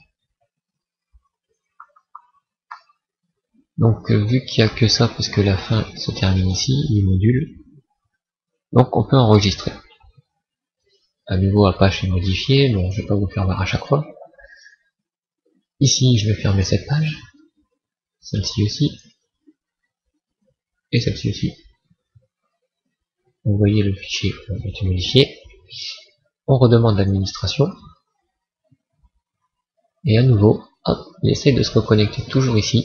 Donc vu qu'il n'y a que ça, parce que la fin se termine ici, les modules, donc on peut enregistrer. À nouveau Apache est modifié, bon je vais pas vous faire voir à chaque fois. Ici je vais fermer cette page, celle-ci aussi, et celle-ci aussi. Vous voyez le fichier a été modifié. On redemande l'administration. Et à nouveau, hop, il essaie de se reconnecter toujours ici.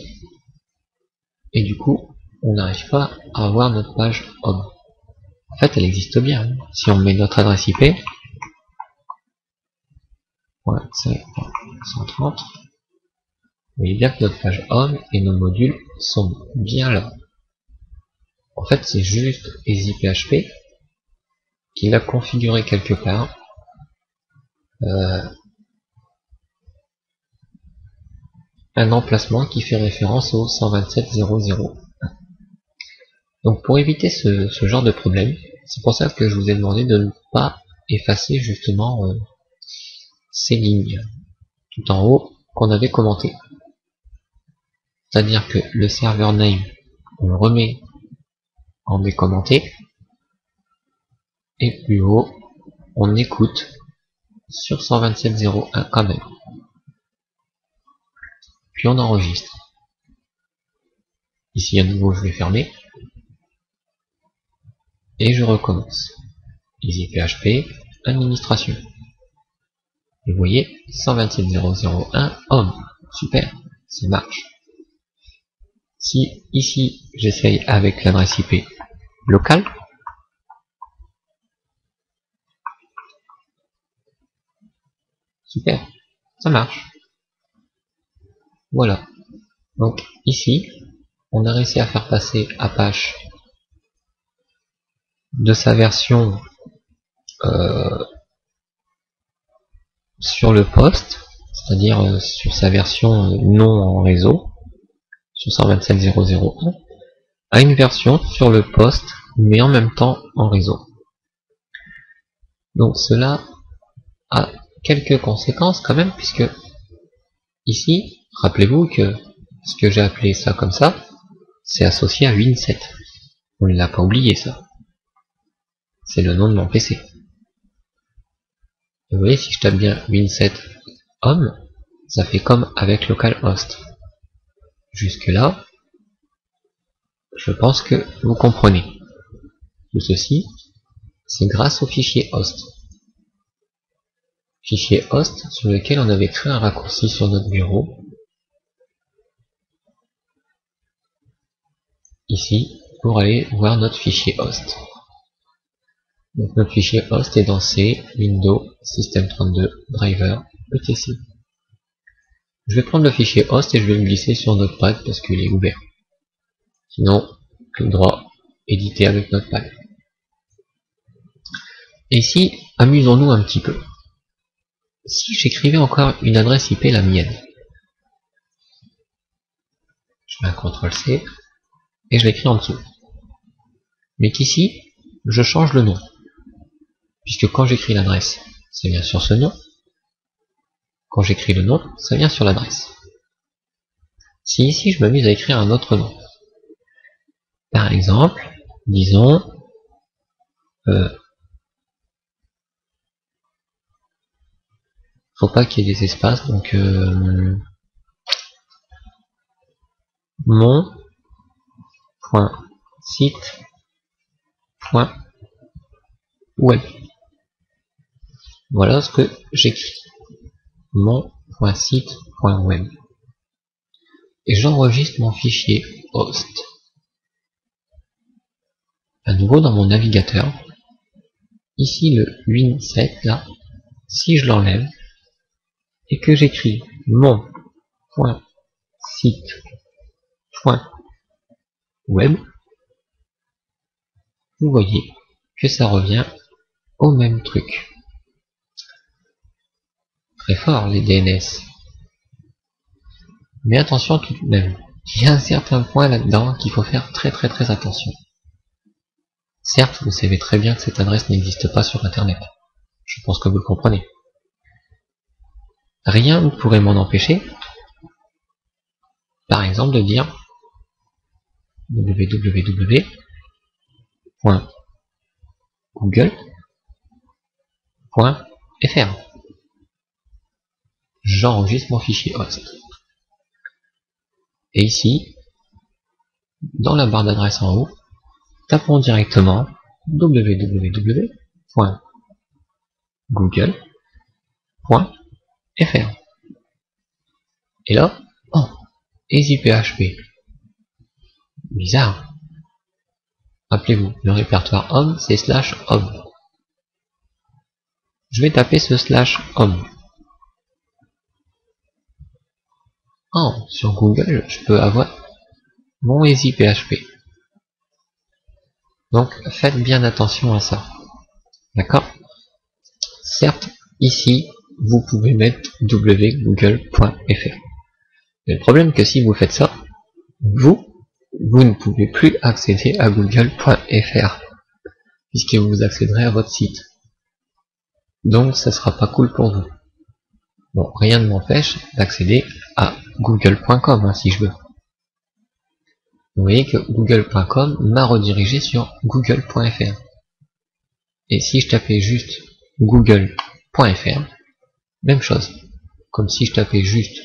Et du coup, on n'arrive pas à avoir notre page home. En fait, elle existe bien. Si on met notre adresse IP, voilà, c'est 130. Vous voyez bien que notre page home et nos modules sont bien là. En fait, c'est juste EasyPHP qui l'a configuré quelque part. Un emplacement qui fait référence au 127.0.0. Donc pour éviter ce genre de problème, c'est pour ça que je vous ai demandé de ne pas effacer justement ces lignes tout en haut qu'on avait commenté. C'est-à-dire que le serveur name, on le remet en décommenté, et plus haut, on écoute sur 127.0.1 quand même. Puis on enregistre. Ici à nouveau je vais fermer. Et je recommence. EasyPHP, administration. Et vous voyez, 127.0.0.1 home. Super, ça marche. Si ici j'essaye avec l'adresse IP locale, super, ça marche. Voilà. Donc ici, on a réussi à faire passer Apache de sa version sur le poste, c'est-à-dire sur sa version non en réseau, sur 127.0.0.1, à une version sur le poste, mais en même temps en réseau. Donc cela a quelques conséquences quand même, puisque ici, rappelez-vous que ce que j'ai appelé ça comme ça, c'est associé à Win7. On ne l'a pas oublié ça. C'est le nom de mon PC. Et vous voyez, si je tape bien Win7 home, ça fait comme avec localhost. Jusque là, je pense que vous comprenez. Tout ceci, c'est grâce au fichier host. Fichier host sur lequel on avait créé un raccourci sur notre bureau. Ici, pour aller voir notre fichier host. Donc notre fichier host est dans C, Windows, System32, Driver, etc. Je vais prendre le fichier host et je vais le glisser sur Notepad parce qu'il est ouvert. Sinon, clic droit, éditer avec Notepad. Et ici, amusons-nous un petit peu. Si j'écrivais encore une adresse IP la mienne, je mets un CTRL-C, et je l'écris en dessous. Mais qu'ici, je change le nom. Puisque quand j'écris l'adresse, ça vient sur ce nom. Quand j'écris le nom, ça vient sur l'adresse. Si ici, je m'amuse à écrire un autre nom. Par exemple, disons, faut pas qu'il y ait des espaces, donc mon.site.web. Voilà ce que j'écris. Mon.site.web. Et j'enregistre mon fichier host. À nouveau dans mon navigateur. Ici le win7 là, si je l'enlève et que j'écris mon.site.web, vous voyez que ça revient au même truc. Très fort les DNS. Mais attention tout de même, il y a un certain point là-dedans qu'il faut faire très attention. Certes, vous savez très bien que cette adresse n'existe pas sur Internet. Je pense que vous le comprenez. Rien ne pourrait m'en empêcher, par exemple, de dire www.google.fr. J'enregistre mon fichier host. Et ici, dans la barre d'adresse en haut, tapons directement www.google.fr. Et là, oh, EasyPHP. Bizarre. Rappelez-vous, le répertoire home, c'est /home. Je vais taper ce /home. Oh, sur Google, je peux avoir mon EasyPHP. Donc, faites bien attention à ça. D'accord? Certes, ici, vous pouvez mettre www.google.fr. Mais le problème que si vous faites ça, vous ne pouvez plus accéder à google.fr, puisque vous accéderez à votre site. Donc, ça sera pas cool pour vous. Bon, rien ne m'empêche d'accéder à google.com, si je veux. Vous voyez que google.com m'a redirigé sur google.fr. Et si je tapais juste google.fr, même chose. Comme si je tapais juste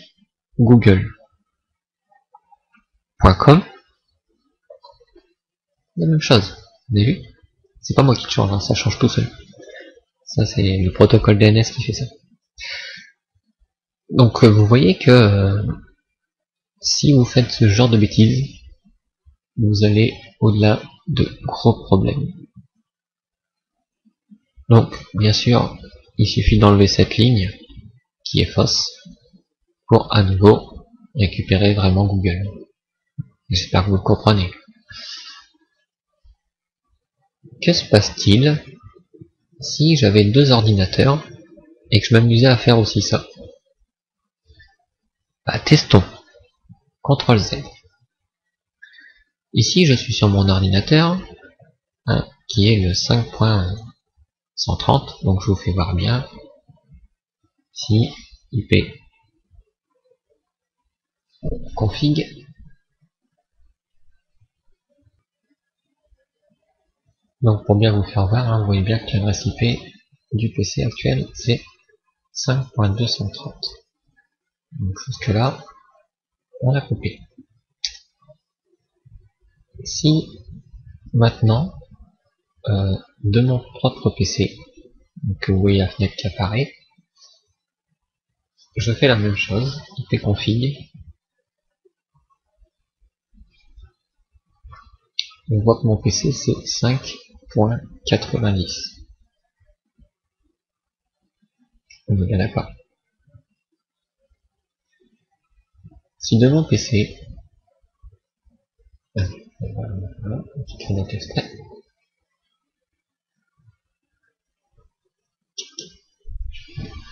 google.com, la même chose. Vous avez vu? C'est pas moi qui change, hein, ça change tout seul. Ça, c'est le protocole DNS qui fait ça. Donc, vous voyez que si vous faites ce genre de bêtises, vous allez au-delà de gros problèmes. Donc, bien sûr, il suffit d'enlever cette ligne qui est fausse pour à nouveau récupérer vraiment Google. J'espère que vous le comprenez. Que se passe-t-il si j'avais deux ordinateurs et que je m'amusais à faire aussi ça? Bah, testons. CTRL-Z. Ici, je suis sur mon ordinateur, qui est le 5.130, donc je vous fais voir bien. Ici, IP config. Donc pour bien vous faire voir, vous voyez bien que l'adresse IP du PC actuel, c'est 5.230. Donc jusque là, on a coupé. Si maintenant, de mon propre PC, que vous voyez la fenêtre qui apparaît, je fais la même chose, ipconfig. On voit que mon PC c'est 5.90. On est bien d'accord. Si de mon PC, voilà, petite fenêtre extrait.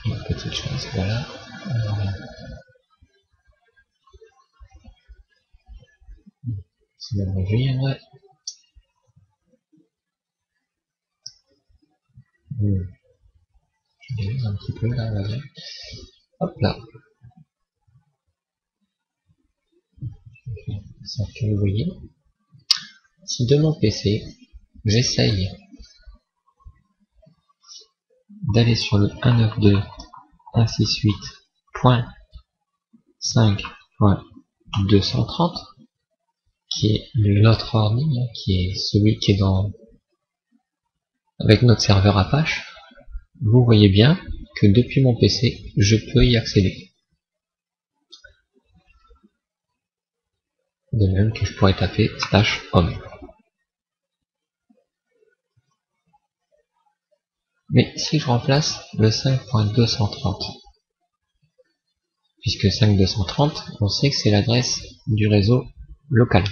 Une petite chose, voilà. Ça va revenir. Je délise un petit peu là, on va dire. Hop là. Ça que vous voyez. Si de mon PC, j'essaye d'aller sur le 192.168.5.230, qui est l'autre ordi, qui est celui qui est dans avec notre serveur Apache, vous voyez bien que depuis mon PC, je peux y accéder. De même que je pourrais taper /home. Mais si je remplace le 5.230, puisque 5.230, on sait que c'est l'adresse du réseau local.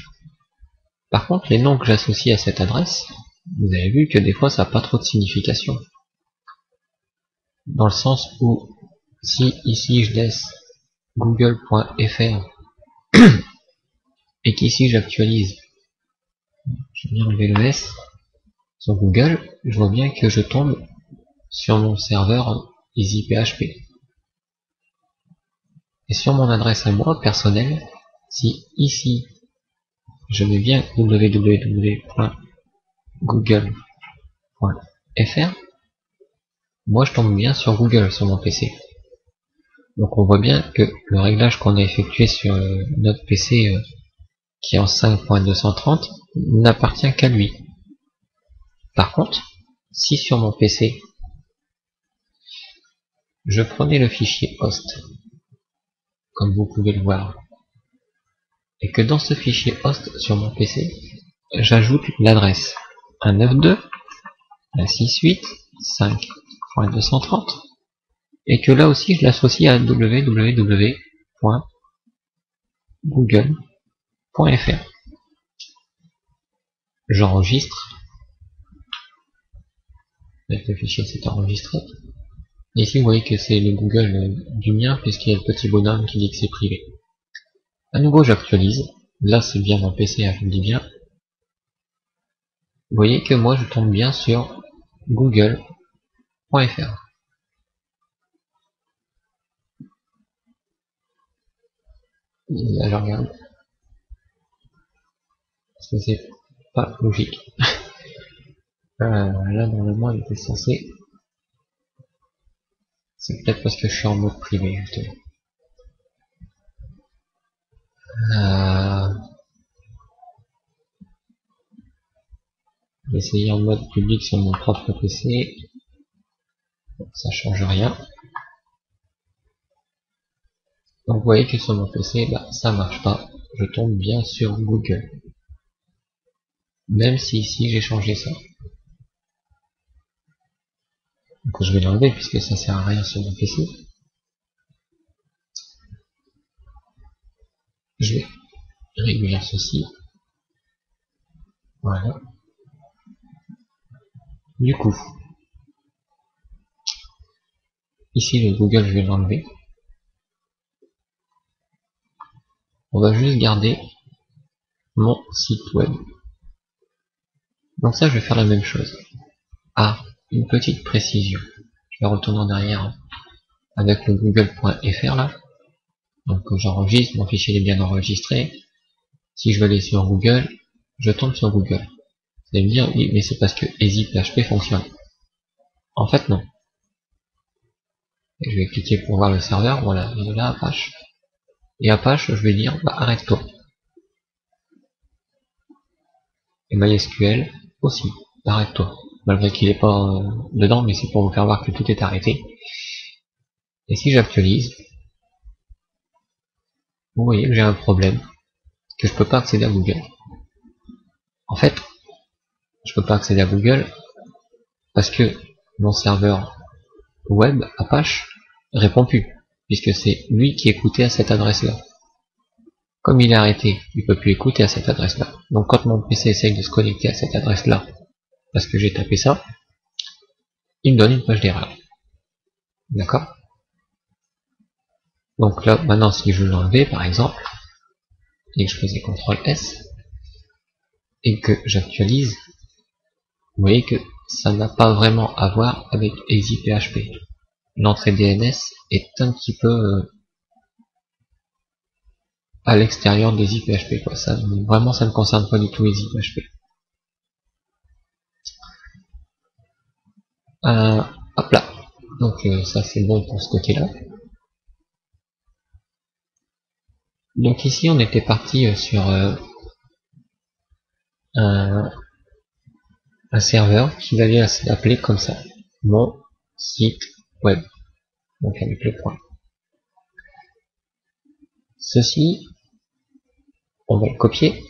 Par contre, les noms que j'associe à cette adresse, vous avez vu que des fois ça n'a pas trop de signification. Dans le sens où, si ici je laisse google.fr et qu'ici j'actualise, je viens enlever le S sur Google, je vois bien que je tombe sur mon serveur EasyPHP. Et sur mon adresse à moi personnelle, si ici je mets bien www.google.fr, moi je tombe bien sur Google sur mon PC. Donc on voit bien que le réglage qu'on a effectué sur notre PC qui est en 5.230 n'appartient qu'à lui. Par contre, si sur mon PC je prenais le fichier host, comme vous pouvez le voir, et que dans ce fichier host sur mon PC, j'ajoute l'adresse 192.168.5.230 et que là aussi je l'associe à www.google.fr. J'enregistre. Le fichier s'est enregistré. Et ici vous voyez que c'est le Google du mien puisqu'il y a le petit bonhomme qui dit que c'est privé. À nouveau j'actualise. Là c'est bien mon PC, je le dis bien. Vous voyez que moi je tombe bien sur google.fr. Là je regarde. Parce que c'est pas logique. Là normalement il était censé. C'est peut-être parce que je suis en mode privé justement. Je vais essayer en mode public sur mon propre PC. Bon, ça change rien. Donc vous voyez que sur mon PC, ça marche pas. Je tombe bien sur Google. Même si ici j'ai changé ça. Donc je vais l'enlever puisque ça sert à rien sur mon PC. Je vais régulier ceci. Voilà. Du coup, ici le Google je vais l'enlever. On va juste garder mon site web. Donc ça je vais faire la même chose. Ah, une petite précision. Je vais retourner en arrière avec le google.fr là. Donc j'enregistre, mon fichier est bien enregistré. Si je veux aller sur Google, je tombe sur Google. Vous allez me dire, oui, mais c'est parce que EasyPHP fonctionne. En fait, non. Et je vais cliquer pour voir le serveur, voilà, il est là, Apache. Et Apache, je vais dire, arrête-toi. Et MySQL aussi, arrête-toi. Malgré qu'il n'est pas dedans, mais c'est pour vous faire voir que tout est arrêté. Et si j'actualise, vous voyez que j'ai un problème, que je peux pas accéder à Google. En fait, je peux pas accéder à Google parce que mon serveur web Apache répond plus, puisque c'est lui qui écoutait à cette adresse-là. Comme il est arrêté, il peut plus écouter à cette adresse-là. Donc quand mon PC essaye de se connecter à cette adresse-là, parce que j'ai tapé ça, il me donne une page d'erreur. D'accord? Donc là, maintenant, si je veux l'enlever, par exemple, et que je faisais CTRL S, et que j'actualise, vous voyez que ça n'a pas vraiment à voir avec EasyPHP. L'entrée DNS est un petit peu à l'extérieur des EasyPHP, quoi. Ça, vraiment, ça ne concerne pas du tout EasyPHP. Hop là. Donc ça c'est bon pour ce côté-là. Donc ici on était parti sur un serveur qui va s'appeler comme ça, mon site web, donc avec le point. Ceci, on va le copier,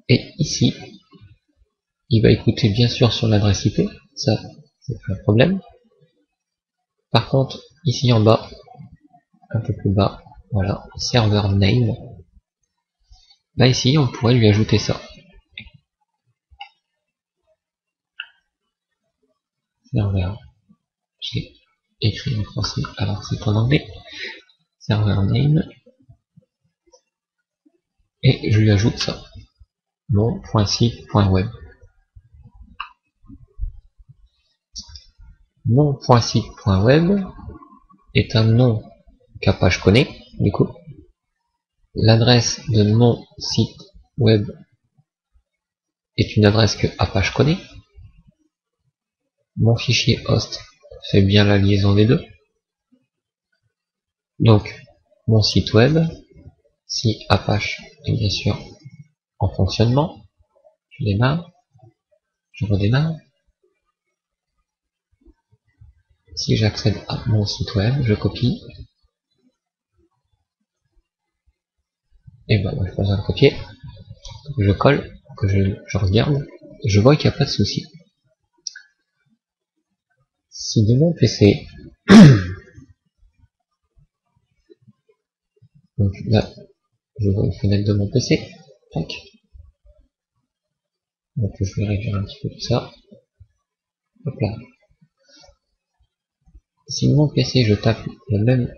et ici, il va écouter bien sûr sur l'adresse IP, ça c'est pas un problème. Par contre, ici en bas, un peu plus bas, voilà, server name, là ici on pourrait lui ajouter ça. Serveur, j'ai écrit en français alors c'est en anglais, server name, et je lui ajoute ça, mon.site.web. Mon.site.web est un nom qu'Apache connaît, du coup. L'adresse de mon site web est une adresse que Apache connaît. Mon fichier host fait bien la liaison des deux. Donc, mon site web, si Apache est bien sûr en fonctionnement, je démarre, je redémarre. Si j'accède à mon site web, je copie. Et ben, je pas besoin de copier. Je colle, que je regarde, je vois qu'il n'y a pas de souci. Si de mon PC, donc là, je vois une fenêtre de mon PC, tac. Donc je vais réduire un petit peu tout ça. Hop là. Si de mon PC je tape le même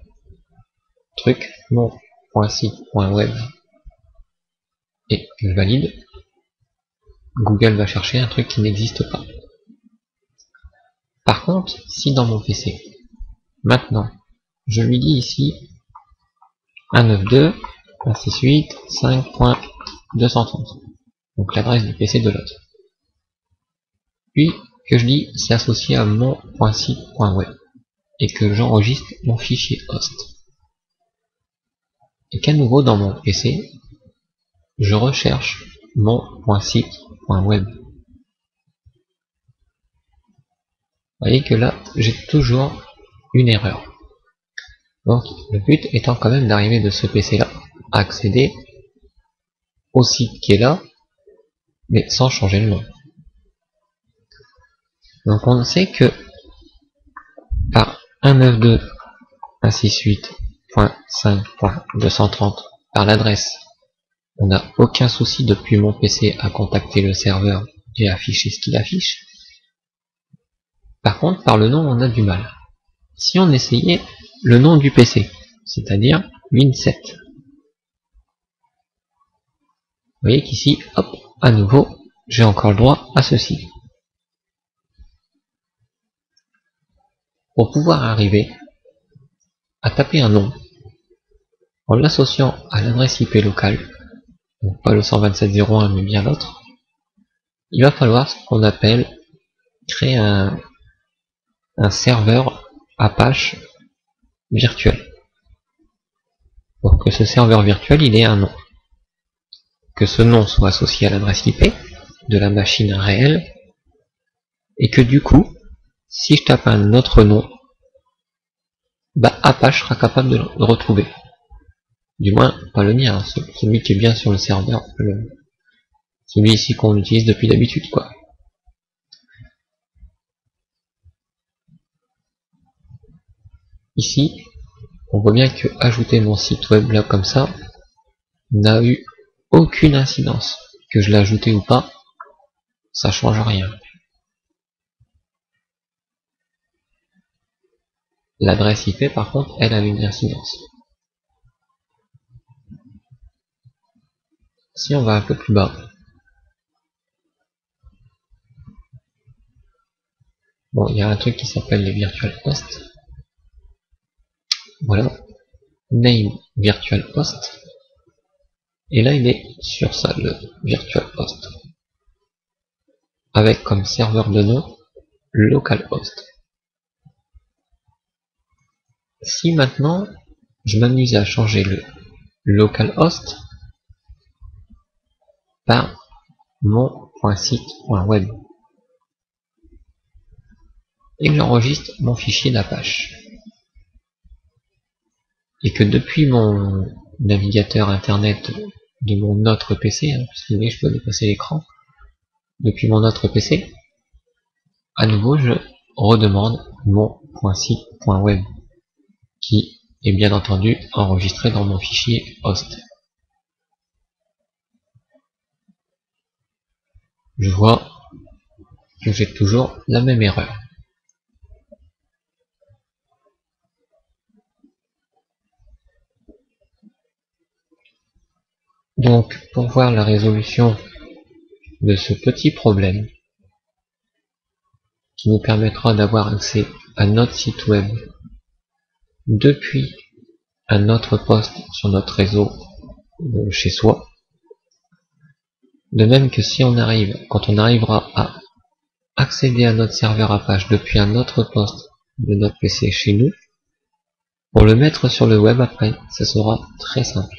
truc, mon.site.web, et que je valide, Google va chercher un truc qui n'existe pas. Par contre, si dans mon PC, maintenant, je lui dis ici 192.168.5.230, donc l'adresse du PC de l'autre. Puis que je dis c'est associé à mon.site.web et que j'enregistre mon fichier host. Et qu'à nouveau dans mon PC, je recherche mon.site.web. Vous voyez que là, j'ai toujours une erreur. Donc le but étant quand même d'arriver de ce PC là à accéder au site qui est là, mais sans changer le nom. Donc on sait que par 192.168.5.230 par l'adresse, on n'a aucun souci depuis mon PC à contacter le serveur et afficher ce qu'il affiche. Par contre, par le nom, on a du mal. Si on essayait le nom du PC, c'est-à-dire Win7, vous voyez qu'ici, hop, à nouveau, j'ai encore le droit à ceci. Pour pouvoir arriver à taper un nom en l'associant à l'adresse IP locale, donc pas le 127.0.1 mais bien l'autre, il va falloir ce qu'on appelle créer un serveur Apache virtuel. Pour que ce serveur virtuel il ait un nom. Que ce nom soit associé à l'adresse IP de la machine réelle et que du coup, si je tape un autre nom, bah Apache sera capable de le retrouver. Du moins, pas le mien, celui qui est bien sur le serveur, celui ici qu'on utilise depuis d'habitude, quoi. Ici, on voit bien que ajouter mon site web là comme ça n'a eu aucune incidence. Que je l'ai ajouté ou pas, ça change rien. L'adresse IP par contre, elle a une incidence. si on va un peu plus bas, bon, il y a un truc qui s'appelle les virtual hosts. Voilà, name virtual host. Et là, il est sur ça, le virtual host, avec comme serveur de nom localhost. Si maintenant je m'amuse à changer le localhost par mon .site.web et que j'enregistre mon fichier d'Apache et que depuis mon navigateur internet de mon autre PC, parce que je peux dépasser l'écran, depuis mon autre PC, à nouveau je redemande mon .site.web qui est bien entendu enregistré dans mon fichier host. Je vois que j'ai toujours la même erreur. Donc, pour voir la résolution de ce petit problème, qui nous permettra d'avoir accès à notre site web depuis un autre poste sur notre réseau chez soi, de même que si on arrive, quand on arrivera à accéder à notre serveur Apache depuis un autre poste de notre PC chez nous, pour le mettre sur le web après, ça sera très simple.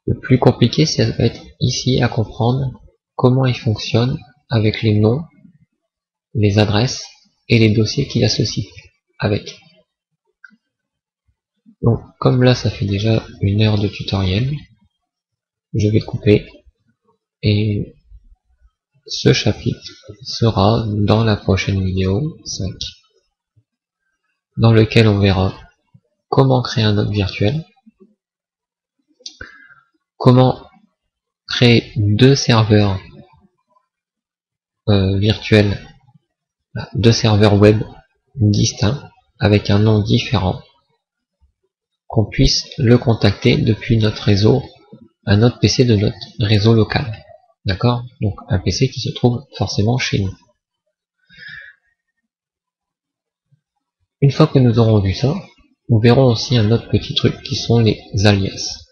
Le plus compliqué, ça va être ici à comprendre comment il fonctionne avec les noms, les adresses et les dossiers qu'il associe avec. Donc, comme là, ça fait déjà 1 heure de tutoriel, je vais le couper et ce chapitre sera dans la prochaine vidéo 5, dans lequel on verra comment créer un hôte virtuel, comment créer 2 serveurs virtuels, 2 serveurs web distincts avec un nom différent, qu'on puisse le contacter depuis notre réseau, un autre PC de notre réseau local. D'accord? Donc un PC qui se trouve forcément chez nous. Une fois que nous aurons vu ça, nous verrons aussi un autre petit truc qui sont les alias.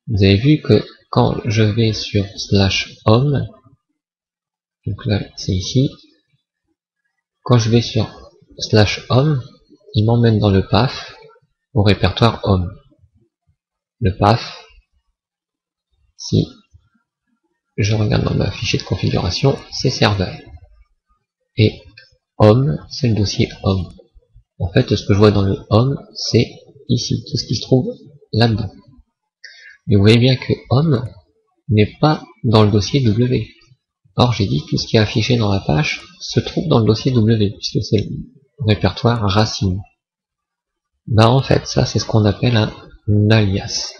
Vous avez vu que quand je vais sur /home, donc là c'est ici, quand je vais sur /home, il m'emmène dans le path au répertoire home. Le path, si je regarde dans ma fichier de configuration, c'est serveur. Et home, c'est le dossier home. En fait, ce que je vois dans le home, c'est ici, tout ce qui se trouve là-dedans. Mais vous voyez bien que home n'est pas dans le dossier W. Or, j'ai dit tout ce qui est affiché dans la page se trouve dans le dossier W, puisque c'est le répertoire racine. Bah en fait, ça c'est ce qu'on appelle un alias.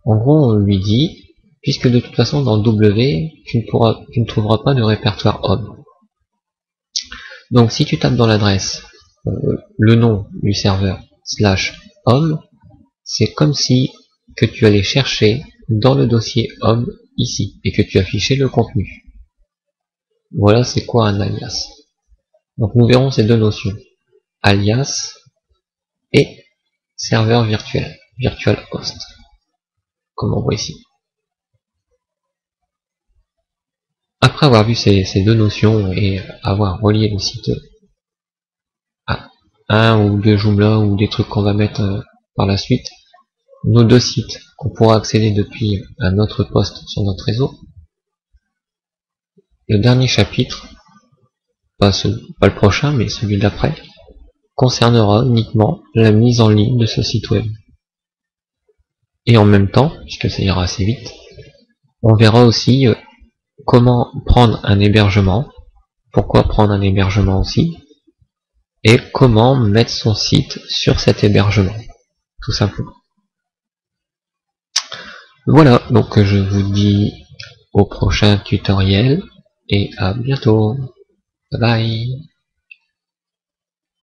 En gros, on lui dit, puisque de toute façon dans W, tu ne trouveras pas de répertoire home. Donc si tu tapes dans l'adresse le nom du serveur /home, c'est comme si que tu allais chercher dans le dossier home ici et que tu affichais le contenu. Voilà c'est quoi un alias. Donc nous verrons ces deux notions, alias et serveur virtuel, virtual host, comme on voit ici. Après avoir vu ces deux notions et avoir relié le site à un ou deux Joomla ou des trucs qu'on va mettre par la suite, nos 2 sites qu'on pourra accéder depuis un autre poste sur notre réseau, le dernier chapitre, pas le prochain mais celui d'après, concernera uniquement la mise en ligne de ce site web. Et en même temps, puisque ça ira assez vite, on verra aussi comment prendre un hébergement, pourquoi prendre un hébergement aussi, et comment mettre son site sur cet hébergement, tout simplement. Voilà, donc je vous dis au prochain tutoriel et à bientôt. Bye bye.